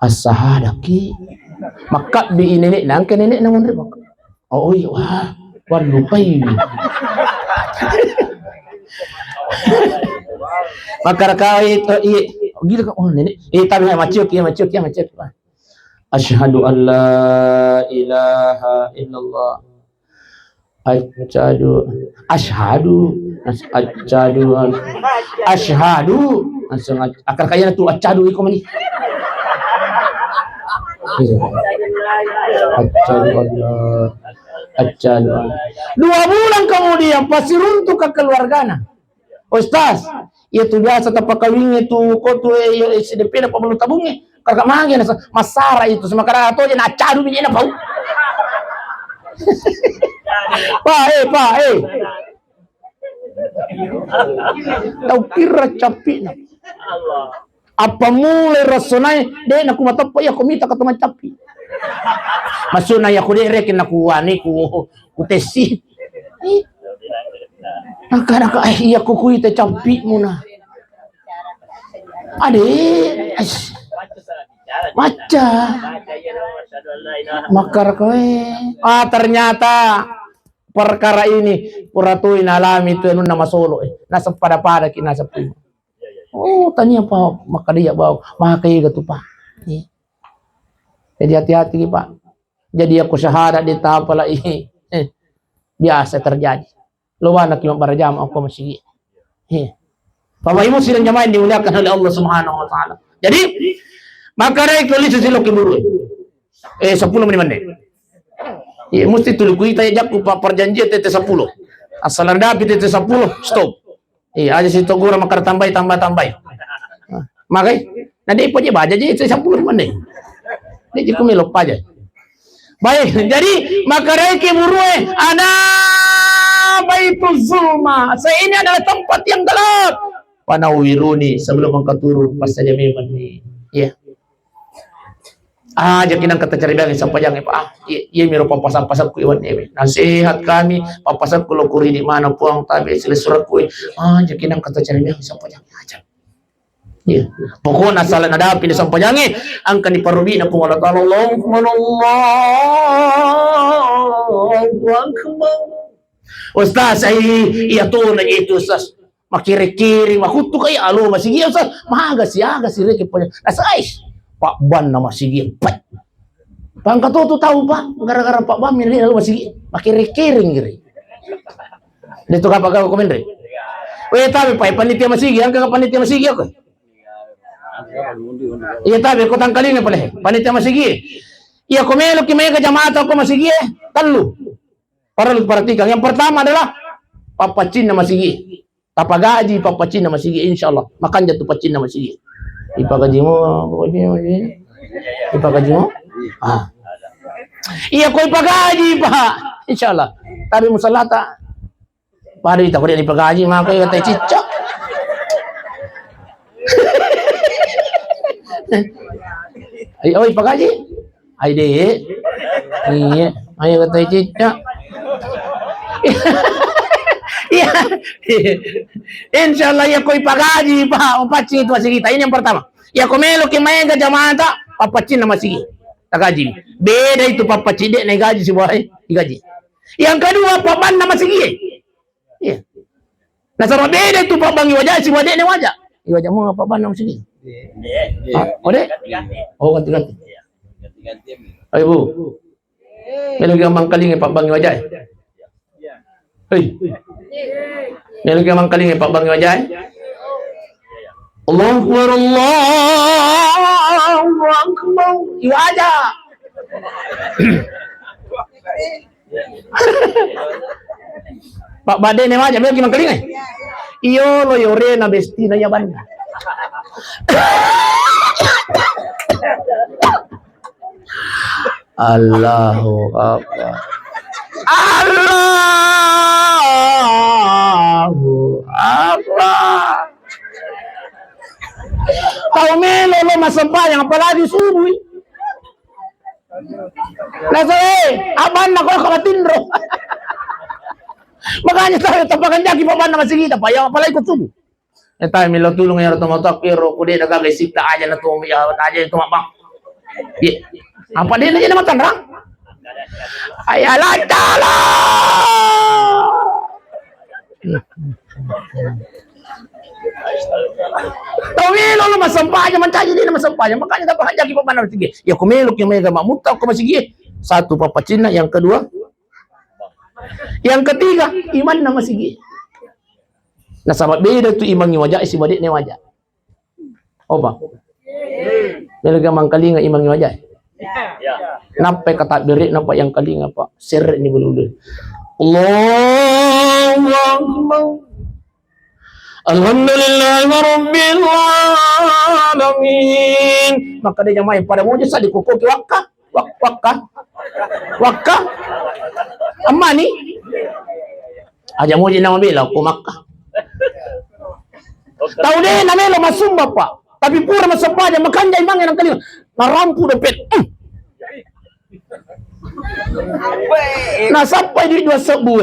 asahada ki. Maka bi nenek nang ke nenek nang mondre bak. Oh iya wah lupa ini. Maka kawit gitu kan oh nenek tapi maciuk ya. Asyhadu an la ilaha illallah. Asyhadu akar kaya tu asyhadu iko mani. Asyhadu. 2 bulan kemudian pasti runtuh ke keluargana. Ustaz, itu biasa tapakawing itu kotu SDP na pabulu tabungi. Kakak mangi na masara itu sama kada ato na cadu binya na bau. Pa. Tau kira capi na. Apa mulai rasonai de na kumatapo ya komita ka teman capi. Masuna ya ko rekin na kuwani ku tesi. Naka iya ko kuita capi muna. Ade maca makar kowe ternyata perkara ini puratuin alami itu anu nama solo nasa pada kinasa pun oh tanya apa maka dia bawa maka gitu Pak jadi hati-hati Pak jadi aku syahadat di tahap ini biasa terjadi lo anak yang berjam aku masih Bapak Ibu sidang jamaah yang dimuliakan oleh Allah Subhanahu wa taala. Jadi maka rek tulis silok kiburu. 10 menit. Ya mesti tulis ku ita jakku perjanjian tete 10. Asal dapat tete 10 stop. Aja si togura makar tambah. Makai nanti ipo je baca je 10 menit. Dia jiku melop aja. Baik, jadi maka rek kiburu ana baitul zulma. Saya ini adalah tempat yang gelap. Panawiruni sebelum engkau turun pas saja memang nih ya jakinan kata cari bagi sampai jangan Pak iya miro papasan ku iwan ewe nasihat kami papasan ku lokuri di mana puang tabi sila surat ku jakinan kata cari bagi sampai jangan aja ya pokoknya salah nada pilih sampai jangan angka di parubi na pun Allah Ustaz iya tuh na itu Ustaz makiri-kiri makutu kaya alo masigi Ustaz mahaga si reke punya asais Pak Ban nama masigi pat pangkat tu tahu Pak gara-gara Pak Ban milih alo masigi makiri-kiri ngiri itu kapag komen re we tabi pa panitia masigi angka panitia masigi ako iya tabi ko tangkalin na pala panitia masigi iya kumelo kimaya ka jamaata ko masigi talo para lu perhatikan yang pertama adalah papacin na masigi Tapagaji papacin na masigi insyaallah. Makan jatuh pacin na masigi. Ipagaji mo, ipagaji mo. Ah. Iya ko ipagaji pa. Insyaallah. Tabi mo salata. Pare ita ko din ipagaji mga ko tay cicca. Ay oi ipagaji. Ay de. Iya, ayo tay cicca. Iya. Insyaallah ya ko ipagaji pa pacin itu masigi. Ini yang pertama. Ya ko melo ki maenga jamanta papacin na masigi. Tagaji. Beda itu papacin de negaji si boy. Igaji. Yang kedua papan na masigi. Iya. Nah sama beda itu pak bangi wajah si wajah ini wajah. Wajah mau apa ban masigi. Oh deh. Oh ganti-ganti. Ayo bu. Melo ki mangkaling pak bangi wajah. Hei. Melo ki mangkaling pak bangi wajah. Allahu Akbar, Allahu Akbar. Iwa aja. Pak Bade ne aja melo ki mangkaling ai. Iyo lo yore na bestina ya banda. Allahu Akbar. Allahu Akbar. Kau melo lo masampayang apalagi subuh. Lasoe, aban na ko kamatindro. Makanya tayo tapakan jaki pa man na masigita pa yang apalagi ko subuh. Tayo milo tulong yang tumatak pero kude nagagaisip ta aja na tumiyawat aja itu mabang. Apa dia aja naman tanrang? Ay alatala. Tawilo lo masampanya mancaji din masampanya makanya tapakan jaki pa man na sige. Ya kumelok yung mega mamuta ko masigi. Satu papacina, yang kedua yang ketiga, iman na masigi. Nah, sahabat beda tu iman ni wajah, isi badik ni wajah. Opa. Melaga mangkalinga iman ni wajah. Nampai kata berik, nampak yang kalinga pak. Seret ni belulu. Allahu Akbar. Alhamdulillahirabbil alamin. Maka dia main pada mujizat di kukuki wakah. Wakah. Amma ni aja moja na mabela ko Makkah. Tahu deh na melo masumba pa. Tapi pura masampaja makanja imang yang kali narampu depet. Nah sampai di 2 sebu.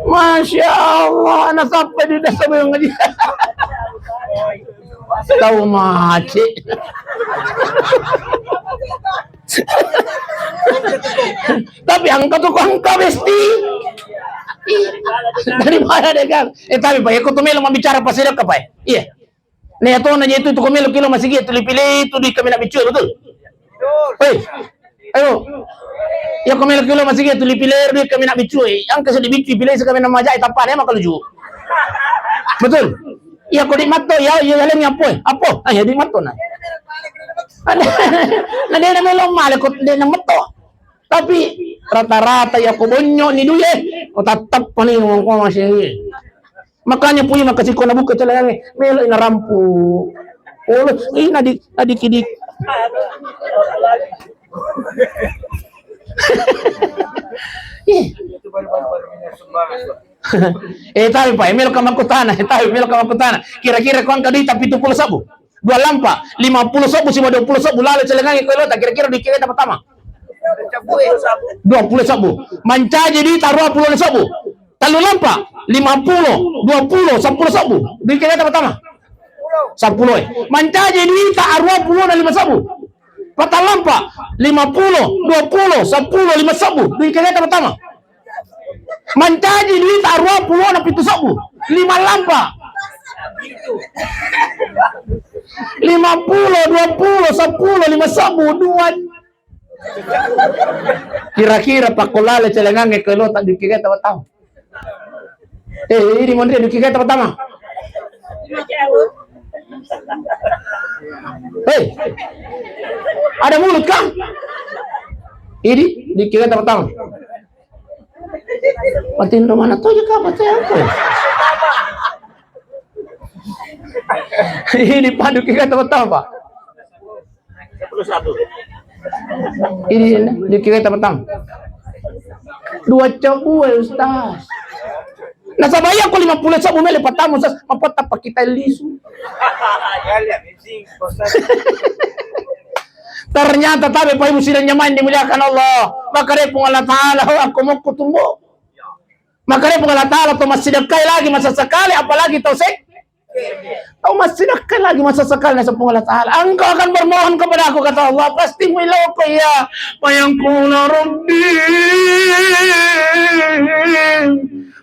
Masya Allah, nah sampai di 2 sebu yang ngaji. Tahu mati. Tapi angka tuh angka besti. Dari mana deh kan? Tapi pak, aku tuh melo bicara pasir apa pak? Iya. Nih atau nanya itu melo kilo masih gitu, pilih itu di kami nak bicara betul. Hei, ayo. Ya kau melo kilo masih gitu, pilih di kami nak bicara. Yang kesel dibicu pilih sekami nama jai tanpa ada maka lucu. Betul. Ya kau di mato ya lain apa? Ya di mato nah. Nah dia melo malah kau dia nang mato. Tapi rata-rata ya kau bonyo ni dulu kau tetap paling ngomong masih. Makanya punya makasih kau nabuka celana melo ina rampu. Oh, nadi kidik. Tapi pak, melo kamakutana. Kira-kira kau angkat di tapi 70 sabu. 2 lampa, 50 sabu cuma 20 sabu lalu celengan kau lota kira-kira di kira pertama. 20 sabu. Manca jadi taruh 20 sabu. Talu lampa 50, 20, 10 sabu. Di kira pertama. 10. Manca jadi taruh 20 dan 5 sabu. Patah lampa 50, 20, 10, 5 sabu. Di kira pertama. Manca jadi taruh 20 dan 7 sabu. 5 lampa. 50, 20, 10, 5 sabu, 2. Kira-kira pakulala celengan ke lo tak dikira tahu. Ini mondre dikira pertama. Hei, ada mulut kah? Ini dikira pertama. Patin mana tuh ya apa aku? Ini padu kira pertama Pak. 11. Ini dikira pertama. 2 cabu Ustaz. Nah sabaya ko 50 sa bumili patamo sa mapata pa kita liso. Ternyata tabi pa ibu silang nyaman dimuliakan Allah. Makanya pong Allah Ta'ala ako mo kutumbo. Makanya pong Allah Ta'ala to masidagkay lagi masasakali apalagi to sek. Tau masidagkay lagi masasakali na sa pong Allah Ta'ala. Ang akan bermohon kepada aku kata Allah pasti mo ilaw ko ya. Payangkuna Rabbi.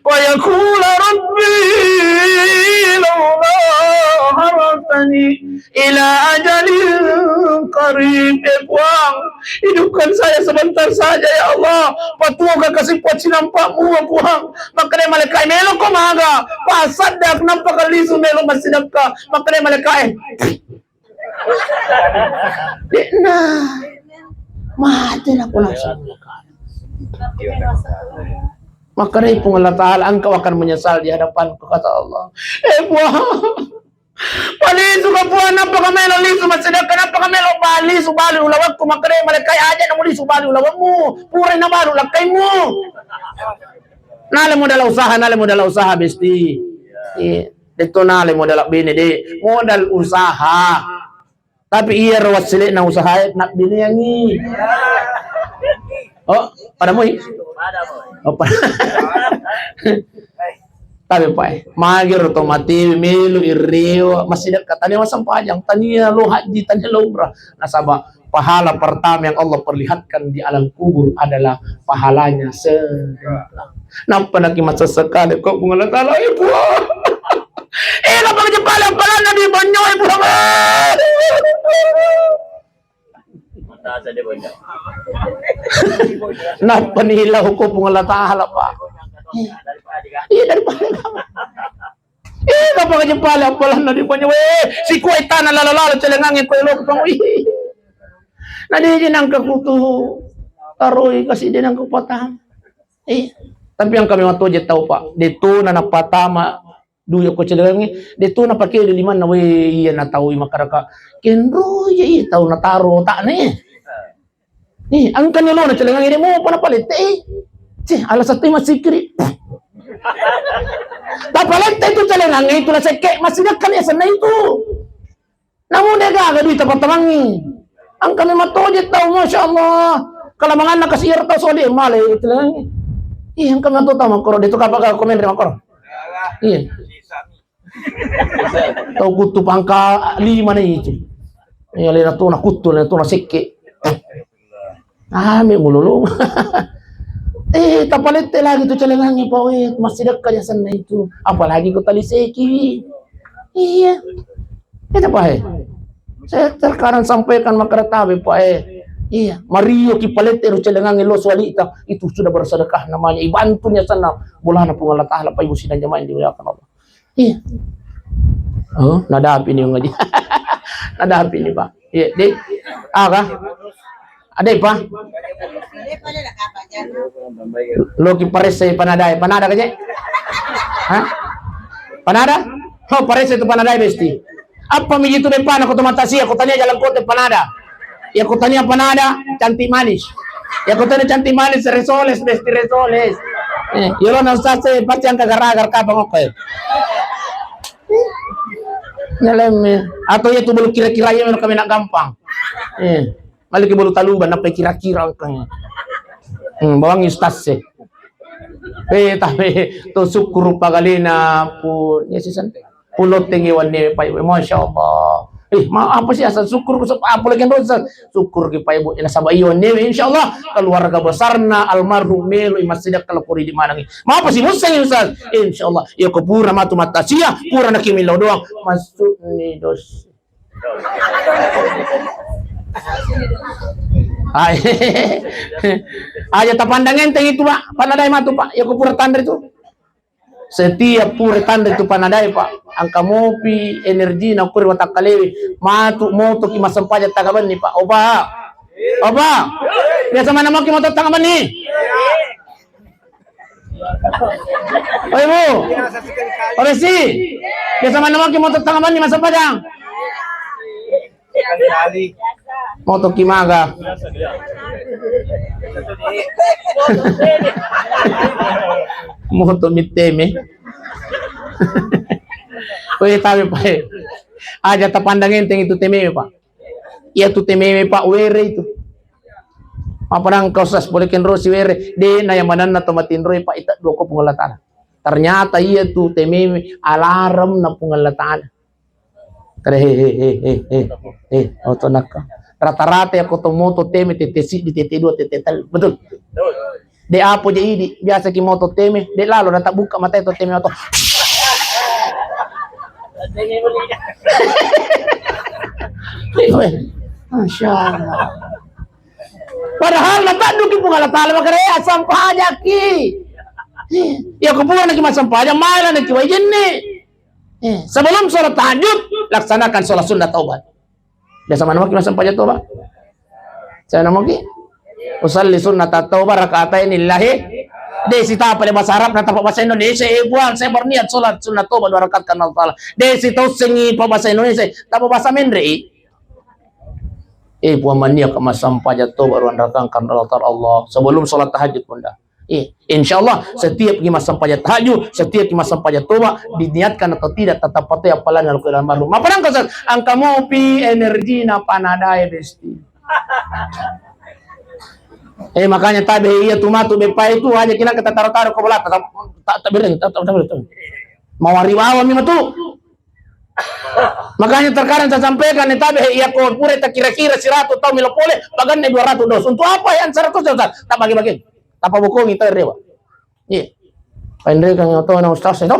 ويقول ربي لولا أخرتني إلى أجل قريب. Buang hidupkan saya sebentar saja ya Allah. Patuga kasih buat sinampakmu buang. Makanya malaikat melo ko maga. Pasadak nampak lisu melo masidap ka. Makanya malaikat. Nah, mati na ko na siya. Maka dari pun Allah Ta'ala engkau akan menyesal di hadapanku kata Allah. Buah palisu ka buah napa ka melo lisu masidaka napa ka melo palisu bali ulawak ko maka dari malakay aja na muli subali ulawak mo pura na balu lakay mo. Nale mo dala usaha besti. Dito nale mo dala bini di modal usaha. Tapi iya rawat sili na usaha nak bini yangi. Oh, pada mo apa? Tapi Pak, magir otomatis melu irio masih dekat tani masampajang tania lo haji tania lo umrah. Nasabah pahala pertama yang Allah perlihatkan di alam kubur adalah pahalanya sedekah. Nampak nak masa sekali kok mengalah taala ibu. Lapang jepala nabi banyo ibu. Nah penilah hukum Allah Ta'ala Pak. Iya daripada kamu. Kapag jempala pala na di pa niya. Si kuwaita na lalala celengangin ko ilok pang nadihin ang kakuto. Taroy kasi din ang kupatama. Tapi yang kami matujit tau Pak. Dito na napatama. Duyo ko celengangin. Dito na pakili liman na iya na tau makaraka. Kenro iya tau na taro tak na ang kanyalo na silang ngiri mo panapalit alas at masikri tapalit ito silang ito na seke masinak kaniasan na ito namuna gaga dito patamangi ang kami matujit tao Masya Allah kalamangan na kasir tao so di malay ito lang ang kami matutama koro dito kapag komendri makoro tao kutu pangka 5 na ito alin na ito na kutu na ito na seke may mululong. Tapalit lagi tu celengangi pa masidak ka yasan na itu. Apalagi ko taliseki. Iya. Ito pa saya terkaran sampaikan makaratabi pa iya. Mario kipalit celengangi lo swalita. Itu sudah bersedekah namanya. Ibantu niya sana. Bulan na pong Allah Ta'ala pa ibu sinan jamain dimuliakan Allah. Iya. Oh, nadapi ni yung ngaji. Nadapi ni ba? Iya, di. Ada pa? Loki pares sa panada. Panada ka je? Ha? Panada? Oh, pares itu panada besti. Apa mi itu de pana ko tumatasi ako tanya jalan kote panada. Ya ko tanya panada cantik manis. Ya ko tanya cantik manis resoles besti resoles. Yolo na usase pati ang kagaragar ka bangokoy. Nalem atau itu belum kira-kira yang kami nak gampang. Maliki bolu taluban apa kira-kira kang bawang istas tapi to syukur pagalina pun ya sisan pulot tinggi wanne pa Masya Allah apa sih asal syukur ko sa apa lagi dosa syukur ki pa ibu ina sabayon ne insyaallah keluarga besarna almarhum melo masjid kalau puri di mana mau apa sih musang Ustaz insyaallah ya kubura matu matasia pura nakimilaw doang masuk ni dos aja tapandangin teng itu Pak panaday matu Pak ya kupura tanda itu setiap pura tanda itu panaday Pak angka mopi energi na kuri watakalewi matu moto ki masampaja tagaban ni Pak oba Apa? Biasa mana mau kimo tangan ni? Oh ibu, oh si, biasa mana mau kimo tangan ni masa padang? Moto kimaga. Moto miteme. Oye, tabi pa eh. Aja tapandangin ting itu tememe pa. Iya tu tememe pa were itu. Aparang kausas boleh kenro si were de na yang mana na tomatin roy pa ita doko pengelatan. Ternyata iya tu tememe alarm na pengelatan. Kare auto nakka. Rata-rata ya koto moto teme tetesi di TT2 TT3 betul. De apo je idi biasa ki moto teme de lalu nata buka mata itu teme auto. Masya Allah. Padahal natadu ki pungala tala makare asam paja ki. Ya kupungan lagi masam paja maila na ki wajen ni. Sebelum sholat tahajud laksanakan sholat sunat taubat. Biasa mana maki masam paja taubat. Saya nama ki usalli sunnat taubat rakaatain lillahi. Desi ta pada bahasa Arab nata bahasa Indonesia buang saya berniat sholat sunat taubat 2 rakaat karena Allah Taala. Desi tahu sengi bahasa Indonesia tapi bahasa Mendri. Buang mania ke masam paja taubat 2 rakaat karena Allah sebelum sholat tahajud pun dah. Insyaallah setiap kita sampai tahajud, setiap kita sampai toba diniatkan atau tidak tetap patut apalan Al-Qur'an baru. Maparang kasar angka mopi energi na panadai besti. Makanya tabe iya tumatu bepai itu hanya kina kita taruh-taruh ke bola tak bereng tak mau riwawa mi matu. Makanya terkadang saya sampaikan tabe iya ko pure tak kira-kira 100 tahun milopole bagan 200 dos. Untuk apa yang 100 Ustaz? Tak bagi-bagi. Apa buku kita rewa? Iya. Pandai kan atau na ustaz itu?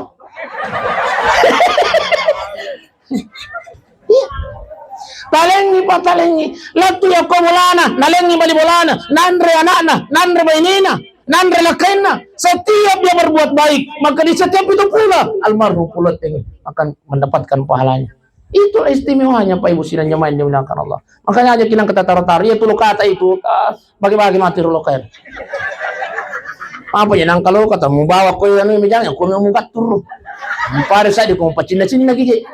Talengi pa talengi. Latu ya ko bolana, nalengi bali bolana, nandre anana, nandre bainina, nandre lakaina. Setiap dia berbuat baik, maka di setiap itu pula almarhum pula akan mendapatkan pahalanya. Itu istimewanya Pak Ibu sidang jemaah yang dimuliakan Allah. Makanya aja kita taruh-taruh ya tuh kata itu bagi-bagi mati lokair. Apa ya nang kalau kata mau bawa ko yang ini jangan ko mau gatur. Pada saat di ko pacina-cina lagi.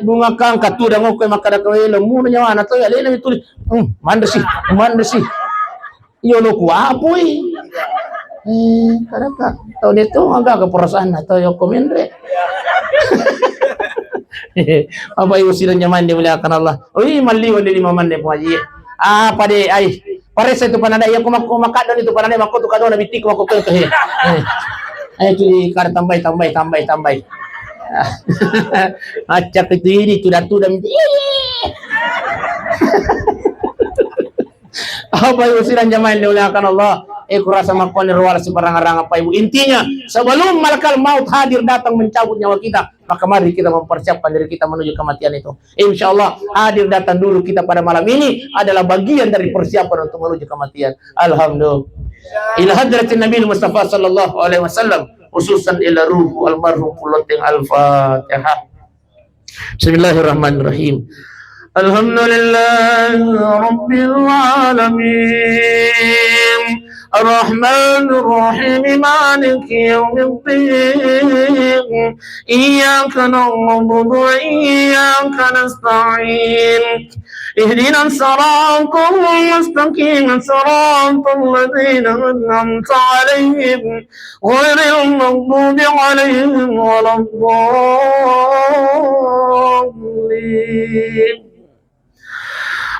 Bunga kang katuda ngo ko makada ko elo muna nyawa na to ya lele tulis. Manda sih. Iyo lo ko apoy. Karaka tau dito agak ke perasaan atau yo komendre. Apa ibu sidang nyaman dimuliakan Allah. Mali wali 5 man de puaji. Pada ai pare sa itu panada ya kumakadon itu panada mako to kadon bitik ko ko he. Itu kar tambay. Acak itu ini tuda minta. Apa ibu sidang jamaah dimuliakan Allah. Kurasa makon ruwala si barang-barang apa ibu. Intinya sebelum malakal maut hadir datang mencabut nyawa kita, maka mari kita mempersiapkan diri kita menuju kematian itu. Insyaallah hadir datang dulu kita pada malam ini adalah bagian dari persiapan untuk menuju kematian. Alhamdulillah. Ila hadratin Nabi Mustafa sallallahu alaihi wasallam khususan ila ruh almarhum Pulating Al-Fatihah. Bismillahirrahmanirrahim. Alhamdulillah Rabbil Alamin Ar-Rahmanir Rahim Maliki Yawmiddin Iyyaka na'budu wa iyyaka nasta'in Ihdinas siratal mustaqim siratal ladzina an'amta 'alaihim ghairil maghdubi 'alaihim waladdallin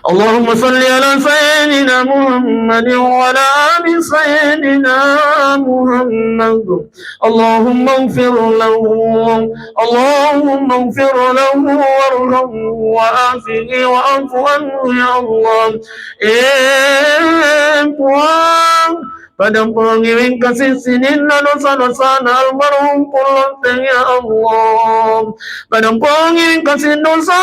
اللهم صل على سيدنا محمد وعلى آل سيدنا محمد اللهم اغفر له وارحمه وعافه واعف عنه يا الله pada pengiring kasih sinin na dosa-dosa na almarhum Pulating ya Allah. Pada pengiring kasih dosa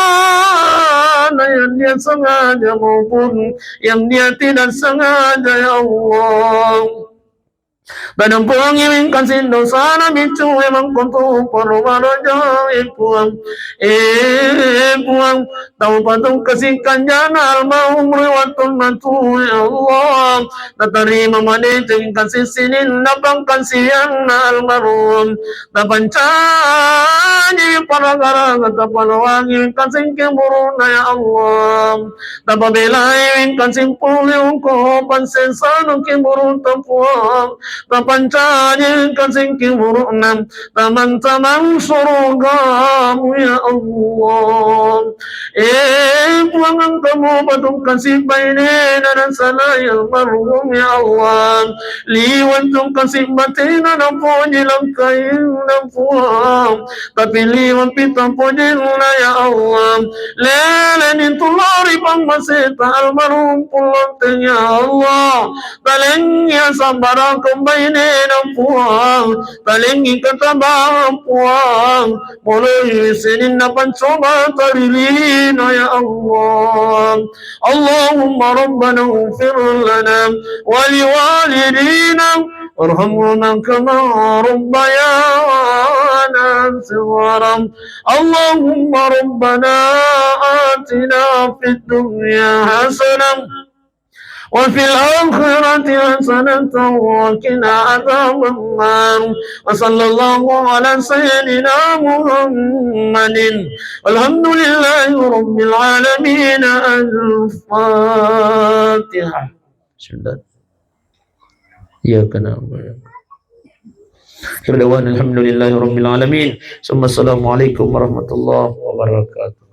na yang dia sengaja maupun yang dia tidak sengaja ya Allah. Panampungi min kasindo sana bicu emang kuntu perumano jai puang tahu patung kasihkan janal mau merewatun nantu ya Allah tatarima mane jeng kasih sinin napang kasihan almarhum tapancani para gara tapanawangi kasih kemuruna ya Allah tapabelai kasih puliung ko pansensano kemurun tampuang tapancani kasing kimurunam taman-taman surgamu ya Allah puangan kamu patung kasih bainena dan sana ya marhum ya Allah liwan tung kasih batina na puji langkain na puang tapi liwan pitang puji na ya Allah lelenin tulari pang masita almarhum pulong ya Allah talengnya sambarang kumbainin ang puang talengin katabang puang mulai sinin na pancoba tarilina ya Allah Allahumma rabbana ufir lana waliwalidina warhamna kama rabbayana صغارا اللهم ربنا آتنا في الدنيا حسنة وفي الآخرة حسنة وقنا عذاب النار وصلى الله على سيدنا محمد والحمد لله رب العالمين الفاتحة إياك نعبد الحمد لله رب العالمين ثم السلام عليكم ورحمة الله وبركاته.